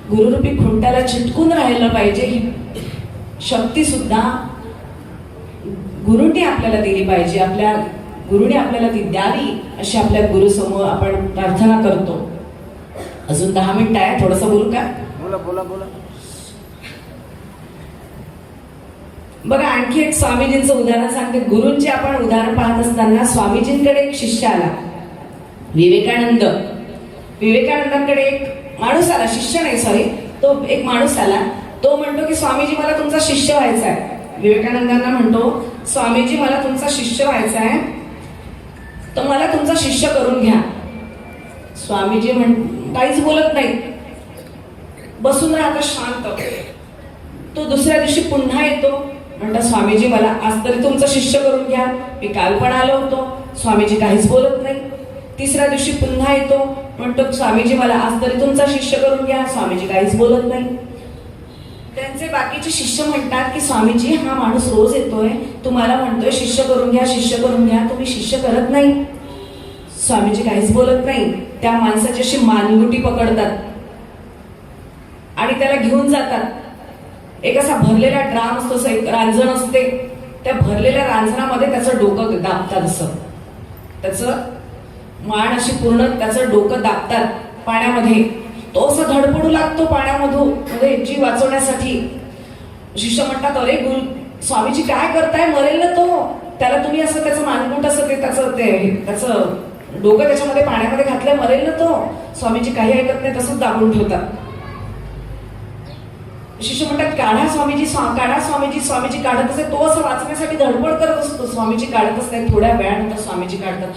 गुरुरूपी खुंट्याला चिटकून राहिलं पाहिजे. ही शक्ती सुद्धा गुरुंनी आपल्याला दिली पाहिजे, आपल्या गुरुने आपल्याला ती द्यावी अशी आपल्या गुरुसमोर आपण प्रार्थना करतो. अजून 10 मिनिटं आहे, थोडंसं बोलू का? बोला. बघा, आणखी एक स्वामीजींचं उदाहरण सांगते. गुरूंचे आपण उदाहरण पाहत असताना स्वामीजींकडे एक शिष्य आला, विवेकानंदांकडे एक माणूस आला, शिष्य नाही सॉरी, तो एक माणूस आला. तो म्हणतो की स्वामीजी मला तुमचा शिष्य व्हायचा आहे. विवेकानंदांना म्हणतो, स्वामीजी मला तुमचा शिष्य व्हायचा आहे, तर मला तुमचा शिष्य करून घ्या. स्वामीजी काहीच बोलत नाही, बसून राहतात शांत. तो दुसऱ्या दिवशी पुन्हा येतो. म्हणतात, स्वामीजी मला आज तरी तुमचा शिष्य करून घ्या, मी काल पण आलो होतो. स्वामीजी काहीच बोलत नाही. तिसऱ्या दिवशी पुन्हा येतो. म्हणतो, स्वामीजी मला आज तरी तुमचा शिष्य करून घ्या. स्वामीजी काहीच बोलत नाही. त्यांचे बाकीचे शिष्य म्हणतात की स्वामीजी हा माणूस रोज येतोय, तुम्हाला म्हणतोय शिष्य करून घ्या, शिष्य करून घ्या, तुम्ही शिष्य करत नाही. स्वामीजी काहीच बोलत नाही. त्या माणसाची अशी मानगुटी पकडतात आणि त्याला घेऊन जातात. एक असा भरलेला ड्राम असतो, असं एक रांजण असते, त्या भरलेल्या रांजणामध्ये त्याचं डोकं दाबतात. असं त्याचं मान अशी पूर्ण त्याचं डोकं दाबतात पाण्यामध्ये. तो असं धडपडू लागतो पाण्यामधून मध्ये जीव वाचवण्यासाठी. शिष्य म्हणतात, अरे गुरु स्वामीजी काय करताय, मरेल ना तो, त्याला तुम्ही असं त्याचं मानगुट असं ते त्याचं डोकं त्याच्यामध्ये पाण्यामध्ये घातलंय, मरेल ना तो. स्वामीजी काही ऐकत नाही, तसंच दाबून ठेवतात. शिष्य म्हणतात, काढा स्वामीजी, काढा स्वामीजी. स्वामीजी काढत असे, तो असं वाचण्यासाठी धडपड करत असतो. स्वामीजी काढतच नाही. थोड्या वेळानंतर स्वामीजी काढतात.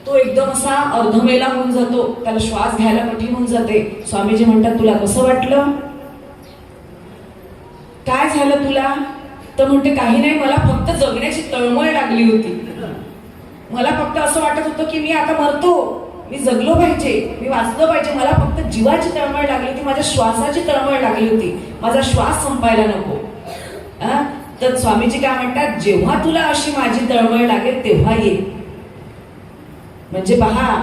तो एकदम असा अर्धमेला होऊन जातो, त्याला श्वास घ्यायला कठीण होऊन जाते. स्वामीजी म्हणतात, तुला कसं वाटलं, काय झालं तुला? तर म्हणते, काही नाही, मला फक्त जगण्याची तळमळ लागली होती. मला फक्त असं वाटत होतं की मी आता मरतो, मी जगलो पाहिजे, मी वाचलो पाहिजे. मला फक्त जीवाची तळमळ लागली होती, माझ्या श्वासाची तळमळ लागली होती, माझा श्वास संपायला नको. तर स्वामीजी काय म्हणतात, जेव्हा तुला अशी माझी तळमळ लागेल तेव्हा ये. म्हणजे पहा,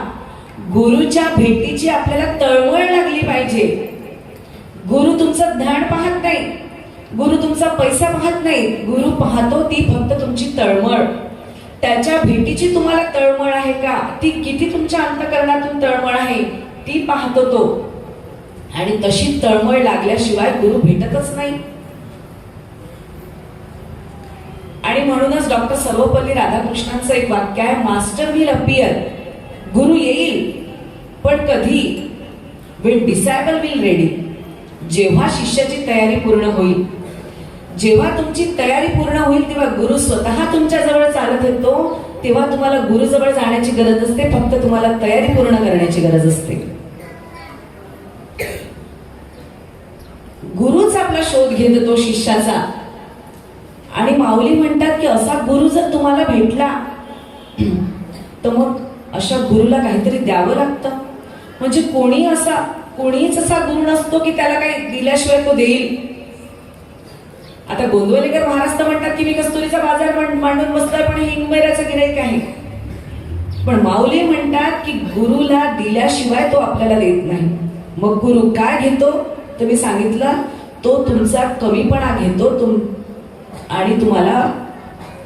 गुरुच्या भेटीची आपल्याला तळमळ लागली पाहिजे. गुरु तुमचं ध्यान पाहत नाही, गुरु तुमचा पैसा पाहत नाही, गुरु पाहतो ती फक्त तुमची तळमळ. त्याच्या भेटीची तुम्हाला तळमळ आहे का, ती किती तुमच्या अंतःकरणातून तळमळ आहे ती पाहतो तो. आणि तशी तळमळ लागल्याशिवाय गुरु भेटतच नाही. आणि म्हणूनच डॉक्टर सर्वपल्ली राधाकृष्णांचं एक वाक्य आहे, मास्टर विल अपियर, गुरु येईल पण कधी, when disciple will ready, जेव्हा शिष्याची तयारी पूर्ण होईल. जेव्हा तुमची तयारी पूर्ण होईल तेव्हा गुरु स्वतः तुमच्या जवळ चालत येतो. तेव्हा तुम्हाला गुरु जवळ जाण्याची गरज असते, फक्त तुम्हाला तयारी पूर्ण करण्याची गरज असते. गुरुच आपला शोध घेत येतो शिष्याचा. आणि माऊली म्हणतात की असा गुरु जर तुम्हाला भेटला तर मग अशा गुरुला काहीतरी द्यावं लागतं. म्हणजे कोणीच असा गुरु नसतो की त्याला काही दिल्याशिवाय तो देईल. आता गोंदवलेकर महाराज तर म्हणतात की मी कस्तुरीचा बाजार मांडून बसलोय पण हिंगमेराचं गिऱ्हाईक आहे. पण माऊली म्हणतात की गुरुला दिल्याशिवाय तो आपल्याला देत नाही. मग गुरु काय घेतो तर मी सांगितलं, तो तुमचा कमीपणा घेतो आणि तुम्हाला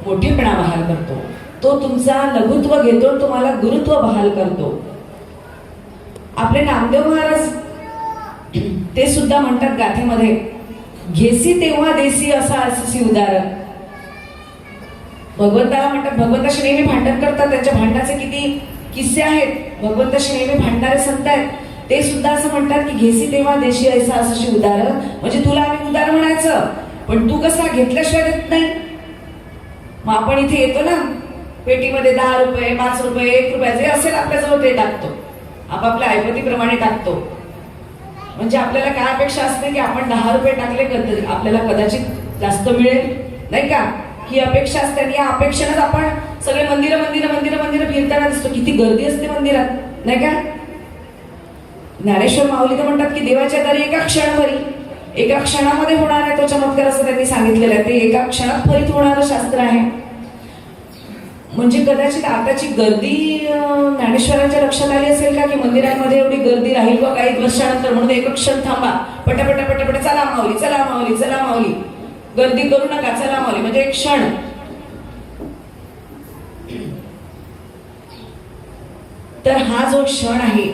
मोठेपणा बहाल करतो. तो तुमचा लघुत्व घेतो, तुम्हाला गुरुत्व बहाल करतो. आपले नामदेव महाराज ते सुद्धा म्हणतात गाथेमध्ये, घेसी तेव्हा देसी असा अससी उदार. भगवंताला म्हणतात, भगवंताशी नेहमी भांडण करतात, त्यांच्या भांडणाचे किती किस्से आहेत. भगवंताशी नेहमी भांडणारे संत आहेत. ते सुद्धा असं म्हणतात की घेसी तेव्हा देशी ऐसा असशी उदार. म्हणजे तुला आम्ही उदार म्हणायचं, पण तू कसा घेतल्याशिवाय देत नाही. मग आपण इथे येतो ना, पेटीमध्ये 10 रुपये 5 रुपये 1 रुपया जे असेल आपल्याजवळ ते टाकतो, आपापल्या ऐपतीप्रमाणे टाकतो. म्हणजे आपल्याला काय अपेक्षा असते की आपण 10 रुपये टाकले आपल्याला कदाचित जास्त मिळेल, नाही का, ही अपेक्षा असते. आणि या अपेक्षेनेच आपण सगळे मंदिरं फिरताना दिसतो. किती गर्दी असते मंदिरात, नाही का. ज्ञानेश्वर माऊली तर म्हणतात की देवाच्या दारी एका क्षणभरी, एका क्षणामध्ये होणार आहे तो चमत्कार, असं त्यांनी सांगितलेलं आहे. ते एका क्षणात फलित होणारं शास्त्र आहे. म्हणजे कदाचित आताची गर्दी ज्ञानेश्वरांच्या लक्षात आली असेल का की मंदिरांमध्ये एवढी गर्दी राहील का काही वर्षानंतर, म्हणून एक क्षण थांबा, पटापट चला माऊली, चला माऊली, चला माऊली, गर्दी करू नका, चला माऊली. म्हणजे एक क्षण. तर हा जो क्षण आहे,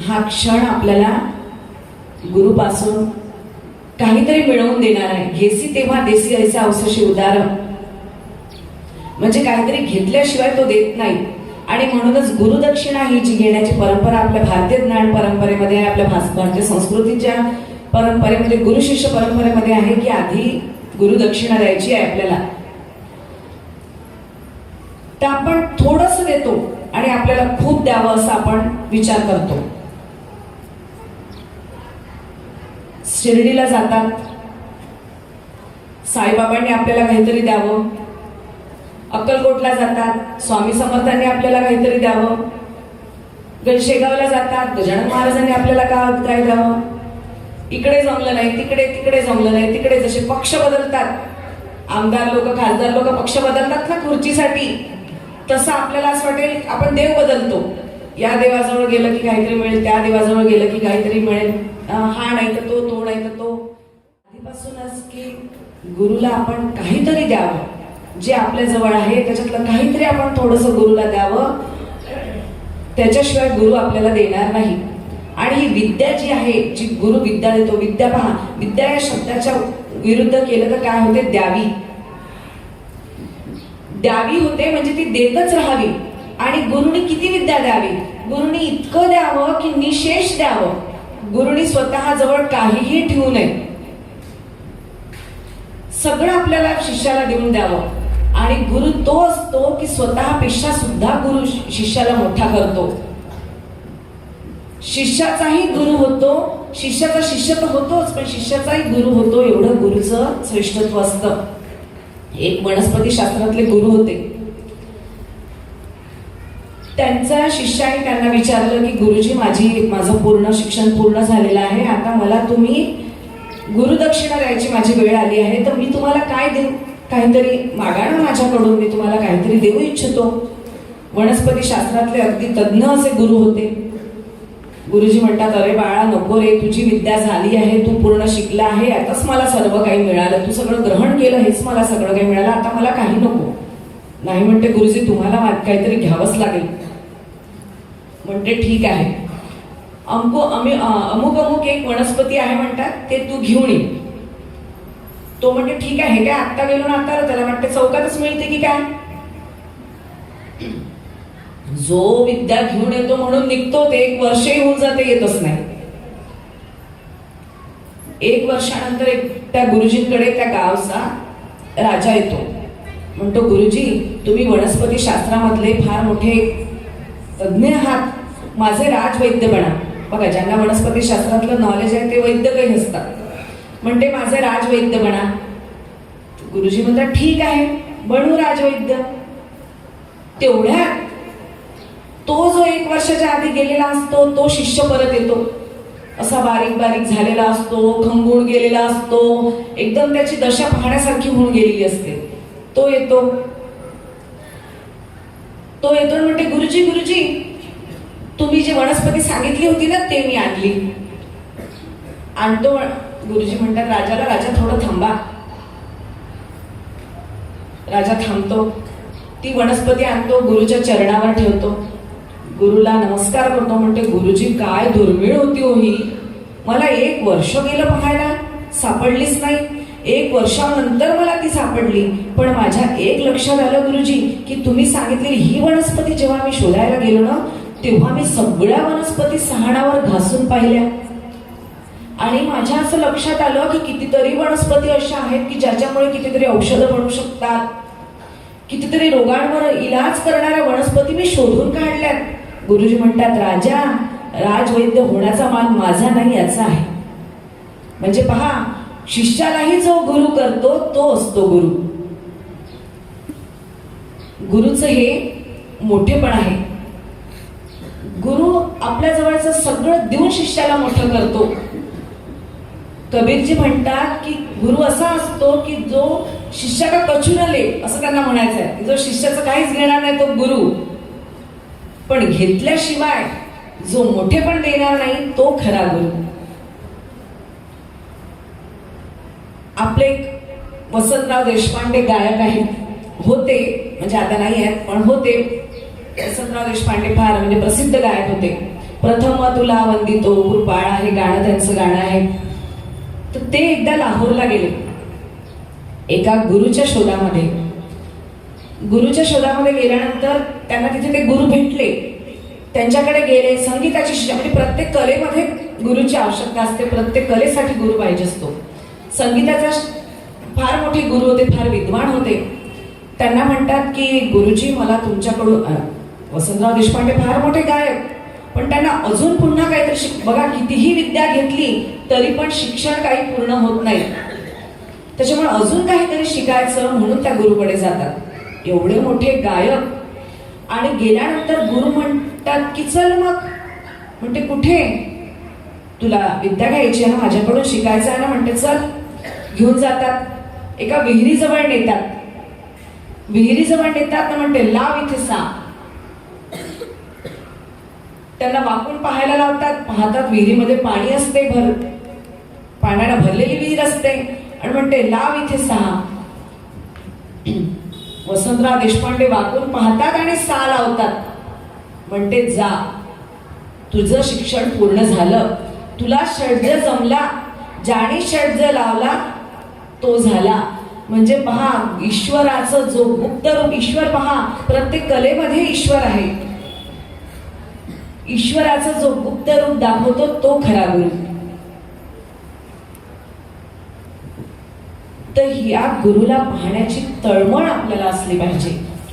हा क्षण आपल्याला गुरुपासून काहीतरी मिळवून देणार आहे. घेसी तेव्हा देसी ऐसा औसशी उदार. म्हणजे काहीतरी घेतल्याशिवाय तो देत नाही. आणि म्हणूनच गुरुदक्षिणा ही जी घेण्याची परंपरा आपल्या भारतीय ज्ञान परंपरेमध्ये आहे, आपल्या भारतीय संस्कृतीच्या परंपरेमध्ये, गुरु शिष्य परंपरेमध्ये आहे की आधी गुरुदक्षिणा द्यायची आहे आपल्याला. तर आपण थोडंसं देतो आणि आपल्याला खूप द्यावं असं आपण विचार करतो. शिर्डीला जातात, साईबाबांनी आपल्याला काहीतरी द्यावं. अक्कलकोटला जातात, स्वामी समर्थांनी आपल्याला काहीतरी द्यावं. गणशेगावला जातात, गजानन महाराजांनी आपल्याला काय द्यावं. इकडे जमलं नाही, तिकडे जमलं नाही, तिकडे जसे पक्ष बदलतात, आमदार लोक, खासदार लोक पक्ष बदलतात ना खुर्चीसाठी, तसं आपल्याला असं वाटेल आपण देव बदलतो. या देवाजवळ गेलं की काहीतरी मिळेल, त्या देवाजवळ गेलं की काहीतरी मिळेल, हा नाही तर तो नाही तर तो. आधीपासूनच की गुरुला आपण काहीतरी द्यावं, जे आपल्या जवळ आहे त्याच्यातलं काहीतरी आपण थोडंसं गुरुला द्यावं, त्याच्याशिवाय गुरु आपल्याला देणार नाही. आणि ही विद्या जी आहे, जी गुरु विद्या देतो, विद्या पहा, विद्या या शब्दाच्या विरुद्ध केलं तर काय होते, द्यावी. द्यावी होते म्हणजे ती देतच राहावी. आणि गुरुनी किती विद्या द्यावी, गुरुनी इतकं द्यावं की निशेष द्यावं. गुरुनी स्वतः जवळ काहीही ठेवू नये, सगळं आपल्याला शिष्याला देऊन द्यावं. आणि गुरु तो असतो की स्वतःपेक्षा सुद्धा गुरु शिष्याला मोठा करतो. शिष्याचाही गुरु होतो, शिष्याचा शिष्य तर होतोच, पण शिष्याचाही गुरु होतो, एवढं गुरुचं श्रेष्ठत्व असतं. एक वनस्पती शास्त्रातले गुरु होते. त्यांच्या शिष्याने त्यांना विचारलं की गुरुजी, माझं पूर्ण शिक्षण पूर्ण झालेलं आहे, आता मला तुम्ही गुरुदक्षिणा द्यायची माझी वेळ आली आहे, तर मी तुम्हाला काय देऊ, काहीतरी मागा ना माझ्याकडून, मी तुम्हाला काहीतरी देऊ इच्छितो. वनस्पती शास्त्रातले अगदी तज्ञ असे गुरु होते. गुरुजी म्हणतात, अरे बाळा नको रे, तुझी विद्या झाली आहे, तू पूर्ण शिकला आहे, आताच मला सर्व काही मिळालं, तू सगळं ग्रहण केलं, हेच मला सगळं काही मिळालं, आता मला काही नको. नाही म्हणते गुरुजी, तुम्हाला काहीतरी घ्यावंच लागेल. म्हणते ठीक आहे, अमुक एक वनस्पती आहे म्हणतात, ते तू घेऊन ये. तो म्हणते ठीक आहे, काय आत्ता गेलो ना आता, त्याला वाटते चौकातच मिळते की काय. जो विद्या घेऊन येतो म्हणून निघतो, ते 1 वर्षही होऊन जाते, येतच नाही. 1 वर्षानंतर त्या गुरुजींकडे त्या गावचा राजा येतो. म्हणतो, गुरुजी, तुम्ही वनस्पती शास्त्रामधले फार मोठे तज्ञ आहात, माझे राजवैद्य बना. बघा, ज्यांना वनस्पती शास्त्रातलं नॉलेज आहे ते वैद्य काही नसतात. म्हणते, माझे राजवैद्य बना. गुरुजी म्हणतात, ठीक आहे, बनू राजवैद्य. तेवढ्या तो जो 1 वर्षाच्या आधी गेलेला असतो तो शिष्य परत येतो. असा बारीक बारीक झालेला असतो, खंगून गेलेला असतो, एकदम त्याची दशा पाहण्यासारखी होऊन गेलेली असते. तो येतो म्हणते, गुरुजी, तुम्ही जी वनस्पती सांगितली होती ना, ते मी आणली. आणतो. गुरुजी म्हणतात राजाला, राजा थोडं थांबा. राजा थांबतो. ती वनस्पती आणतो, गुरुच्या चरणावर ठेवतो, गुरुला नमस्कार करतो. म्हणते, गुरुजी, काय दुर्मिळ होती हो ही, मला 1 वर्ष गेलं पाहायला, सापडलीच नाही. 1 वर्षानंतर मला ती सापडली. पण माझ्या एक लक्षात आलं गुरुजी, की तुम्ही सांगितलेली ही वनस्पती जेव्हा मी शोधायला गेलो ना, तेव्हा मी सगळ्या वनस्पती सहाणावर घासून पाहिल्या. आणि माझ्या असं लक्षात आलं की कितीतरी वनस्पती अशा आहेत की ज्याच्यामुळे कितीतरी औषधं बनू शकतात, कितीतरी रोगांवर इलाज करणाऱ्या वनस्पती मी शोधून काढल्यात. गुरुजी म्हणतात, राजा, राजवैद्य होण्याचा मान माझा नाही, याचा आहे. म्हणजे पहा, शिष्यालाही जो गुरु करतो तो असतो गुरु. गुरुचं हे मोठेपण आहे. गुरु आपल्या जवळचं सगळं देऊन शिष्याला मोठं करतो. कबीरजी म्हणतात की गुरु असा असतो की जो शिष्याला कचू न ले, असं त्यांना म्हणायचं आहे. जो शिष्याचं काहीच घेणार नाही तो गुरु, पण घेतल्याशिवाय जो मोठेपण देणार नाही तो खरा गुरु. आपले वसंतराव देशपांडे गायक आहेत, होते, म्हणजे आता नाही आहेत पण होते. वसंतराव देशपांडे फार म्हणजे प्रसिद्ध गायक होते. प्रथम तुला वंदितो कृपाळा हे गाणं त्यांचं गाणं आहे. तर ते एकदा लाहोरला गेले एका गुरुच्या शोधामध्ये. गुरुच्या शोधामध्ये गेल्यानंतर त्यांना तिथे ते गुरु भेटले. त्यांच्याकडे गेले. संगीताची शिष्य, म्हणजे प्रत्येक कलेमध्ये गुरुची आवश्यकता असते, प्रत्येक कलेसाठी गुरु पाहिजे असतो. संगीताचा फार मोठे गुरु होते, फार विद्वान होते. त्यांना म्हणतात की गुरुजी, मला तुमच्याकडून, वसंतराव देशपांडे फार मोठे गायक, पण त्यांना अजून पुन्हा काहीतरी बघा, कितीही विद्या घेतली तरी पण शिक्षण काही पूर्ण होत नाही. त्याच्यामुळे अजून काहीतरी शिकायचं म्हणून त्या गुरुकडे जातात. एवढे मोठे गायक. आणि गेल्यानंतर गुरु म्हणतात की चल मग. म्हणते कुठे? तुला विद्या घ्यायची आहे ना, माझ्याकडून शिकायचं आहे ना, म्हणते चल. घेऊन जातात, एका विहिरीजवळ नेतात. विहिरीजवळ नेतात ना, म्हणते लाव इथे साप. त्यांना वाकून पाहायला लावतात. पाहतात विहिरीमध्ये पाणी असते, पाण्याला भरलेली विहीर असते, आणि म्हणते लाव इथे साप. वसंतराव देशपांडे वाकून पाहतात आणि सा लावतात. म्हणते जा, तुझं शिक्षण पूर्ण झालं, तुला षड्ज जमला, ज्याने षड्ज लावला तो झाला. म्हणजे पहा, ईश्वराचं जो गुप्त रूप, ईश्वर पहा, प्रत्येक कलेमध्ये ईश्वर आहे. ईश्वराचं जो गुप्त रूप दाखवतो तो खरा गुरु. तर या गुरुला पाहण्याची तळमळ आपल्याला असली पाहिजे,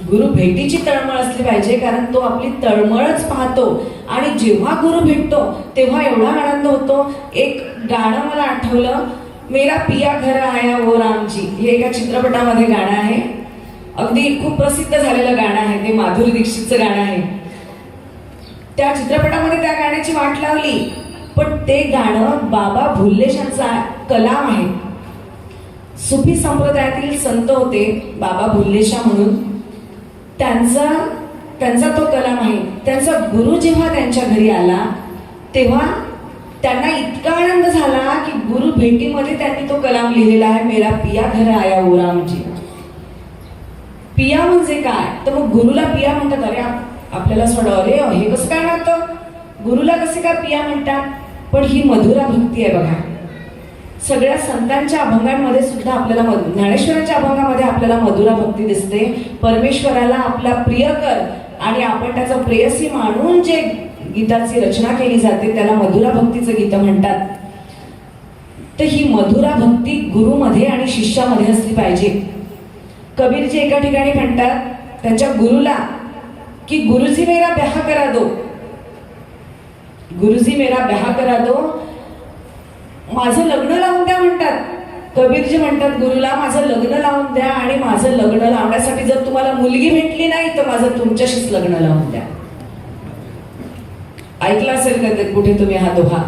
गुरु भेटीची तळमळ असली पाहिजे, कारण तो आपली तळमळच पाहतो. आणि जेव्हा गुरु भेटतो तेव्हा एवढा आनंद होतो. एक गाणं मला आठवलं, मेरा पिया घर आया वो रामजी, हे एका चित्रपटामध्ये गाणं आहे. अगदी खूप प्रसिद्ध झालेलं गाणं आहे ते, माधुरी दीक्षितचं गाणं आहे. त्या चित्रपटामध्ये त्या गाण्याची वाट लावली, पण ते गाणं बाबा भुल्लेशांचा कलाम आहे. सुफी संप्रदायातील संत होते बाबा भुल्लेशा म्हणून, त्यांचा तो कलाम आहे. त्यांचा गुरु जेव्हा त्यांच्या घरी आला तेव्हा त्यांना इतका आनंद झाला की गुरु भेटीमध्ये त्यांनी तो कलाम लिहिलेला आहे, मेरा पिया घर आया ओ रामजी. पिया म्हणजे काय, तर मग गुरुला पिया म्हणतात. अरे आपल्याला सोडव, अरे हे कसं काय म्हणतं, गुरुला कसे काय पिया म्हणतात. पण ही मधुरा भक्ती आहे बघा. सगळ्या संतांच्या अभंगांमध्ये सुद्धा आपल्याला, ज्ञानेश्वरांच्या अभंगामध्ये आपल्याला मधुरा भक्ती दिसते. परमेश्वराला आपला प्रियकर आणि आपण त्याचा प्रेयसी मानून जे गीताची रचना केली जाते त्याला मधुरा भक्तीचं गीत म्हणतात. तर ही मधुरा भक्ती गुरुमध्ये आणि शिष्यामध्ये असली पाहिजे. कबीरजी एका ठिकाणी म्हणतात त्यांच्या गुरुला की गुरुजी मेरा ब्याह करा दो, गुरुजी मेरा ब्याह करा दो, माझं लग्न लावून द्या म्हणतात. कबीरजी म्हणतात गुरुला, माझं लग्न लावून द्या, आणि माझं लग्न लावण्यासाठी जर तुम्हाला मुलगी भेटली नाही तर माझं तुमच्याशीच लग्न लावून द्या. ऐकलं असेल का कुठे तुम्ही हा दोहा.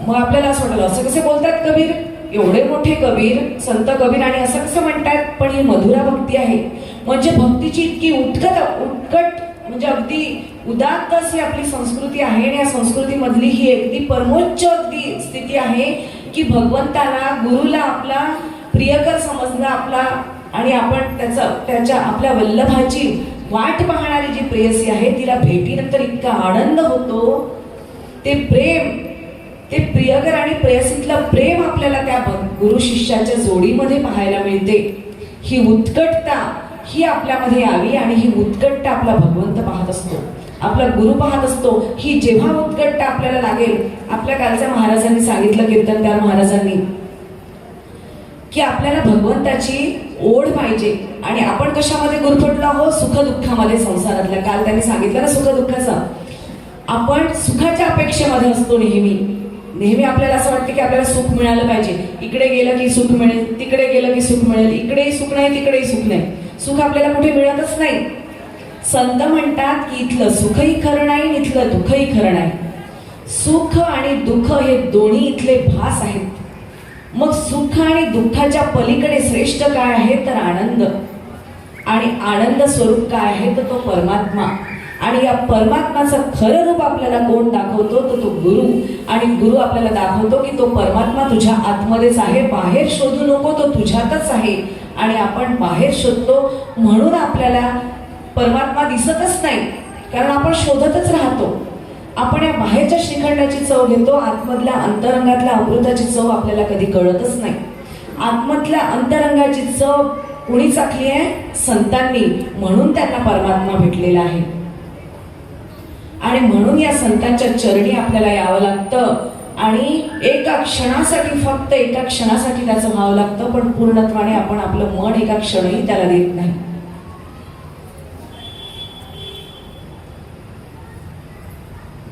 मग आपल्याला असं वाटलं, असं कसं बोलतात कबीर, एवढे मोठे कबीर, संत कबीर, आणि असं कसं म्हणतात. पण ही मधुरा भक्ती आहे. म्हणजे भक्तीची इतकी उत्कट म्हणजे अगदी उदात्त अशी आपली संस्कृती आहे. आणि या संस्कृतीमधली ही अगदी परमोच्च अगदी स्थिती आहे की भगवंताला, गुरुला आपला प्रियकर समजणं आपला, आणि आपण त्याच्या आपल्या वल्लभाची वाट पाहणारी जी प्रेयसी आहे तिला भेटीनंतर इतका आनंद होतो. ते प्रेम, ते प्रियकर आणि प्रेयसीतलं प्रेम आपल्याला त्या गुरु शिष्याच्या जोडीमध्ये पाहायला मिळते. ही उत्कटता ही आपल्यामध्ये यावी, आणि ही उत्कटता आपला भगवंत पाहत असतो, आपला गुरु पाहत असतो. ही जेव्हा उत्कटता आपल्याला लागेल, आपल्या कालच्या महाराजांनी सांगितलं, कीर्तनकार महाराजांनी, की आपल्याला भगवंताची ओढ पाहिजे. आणि आपण कशामध्ये गुरफटलो आहोत, सुखदुःखामध्ये संसारातल्या. काल त्यांनी सांगितलं ना सुखदुःखाचं. आपण सुखाच्या अपेक्षेमध्ये असतो नेहमी आपल्याला असं वाटतं की आपल्याला सुख मिळालं पाहिजे. इकडे गेलं की सुख मिळेल, तिकडे गेलं की सुख मिळेल, इकडेही सुख नाही तिकडेही सुख नाही. सुख आपल्याला कुठे मिळतच नाही. संत म्हणतात की इथलं सुखही खरं नाही, इथलं दुःखही खरं नाही. सुख आणि दुःख हे दोन्ही इथले भास आहेत. मग सुख आणि दुःखाच्या पलीकडे श्रेष्ठ काय आहे तर आनंद. आणि आनंद स्वरूप काय आहे तर तो परमात्मा. आणि या परमात्माचं खरं रूप आपल्याला कोण दाखवतो तर तो गुरु. आणि गुरु आपल्याला दाखवतो की तो परमात्मा तुझ्या आतमध्येच आहे, बाहेर शोधू नको, तो तुझ्यातच आहे. आणि आपण बाहेर शोधतो म्हणून आपल्याला परमात्मा दिसतच नाही, कारण आपण शोधतच राहतो. आपण या बाहेरच्या श्रीखंडाची चव घेतो, आतमधल्या अंतरंगातल्या अमृताची चव आपल्याला कधी कळतच नाही. आतमधल्या अंतरंगाची चव कुणी चाखली आहे? संतांनी. म्हणून त्यांना परमात्मा भेटलेला आहे. आणि म्हणून या संतांच्या चरणी आपल्याला यावं लागतं. आणि एका क्षणासाठी, फक्त एका क्षणासाठी त्याचं व्हावं लागतं. पण पूर्णत्वाने आपण आपलं मन एका क्षणही त्याला देत नाही.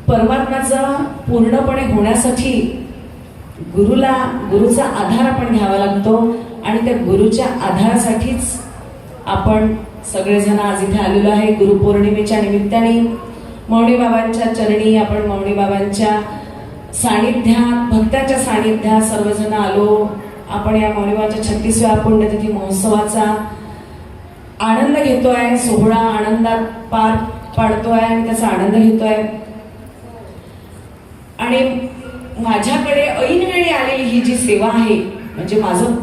परमात्माचा पूर्णपणे होण्यासाठी गुरुचा आधार आपण घ्यावा लागतो. आणि त्या गुरुच्या आधारासाठीच आपण सगळेजण आज इथे आलेलो आहे. गुरुपौर्णिमेच्या निमित्ताने मौनी बाबांच्या चरणी आपण मौनी बाबांच्या सानिध्यात, भक्ताच्या सानिध्यात सर्वजण आलो. आपण या मौलिवाच्या 36व्या पुण्यतिथी महोत्सवाचा आनंद घेतोय, सोहळा आनंदात पार पाडतोय आणि त्याचा आनंद घेतोय. आणि माझ्याकडे ऐनवेळी आलेली ही जी सेवा आहे, म्हणजे माझं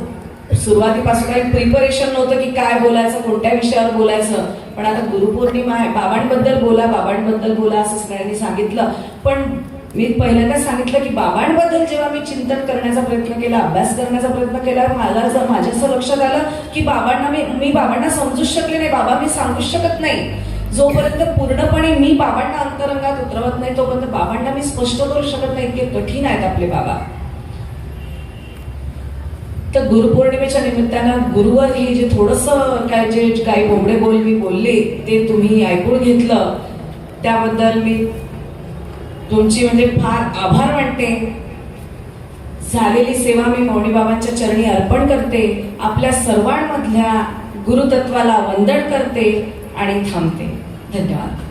सुरुवातीपासून काही प्रिपरेशन नव्हतं की काय बोलायचं, कोणत्या विषयावर बोलायचं. पण आता गुरुपौर्णिमा आहे, बाबांबद्दल बोला असं सगळ्यांनी सांगितलं. पण मी पहिल्यांदा सांगितलं की बाबांबद्दल जेव्हा मी चिंतन करण्याचा प्रयत्न केला, अभ्यास करण्याचा प्रयत्न केला, माझ्या असं लक्षात आलं की बाबांना मी बाबांना समजूच शकले नाही. बाबा मी सांगूच शकत नाही. जोपर्यंत पूर्णपणे मी बाबांना अंतरंगात उतरवत नाही तोपर्यंत बाबांना मी स्पष्ट करू शकत नाही. इतके कठीण आहेत आपले बाबा. तर गुरुपौर्णिमेच्या निमित्तानं गुरुवर हे जे थोडंसं काय जे काही बोबडे बोल मी बोलले ते तुम्ही ऐकून घेतलं, त्याबद्दल मी तुमची म्हणजे फार आभार मानते. झालेली सेवा मी मौनी बाबांच्या चरणी अर्पण करते. आपल्या सर्वांमधल्या गुरुतत्वाला वंदन करते आणि थांबते. धन्यवाद.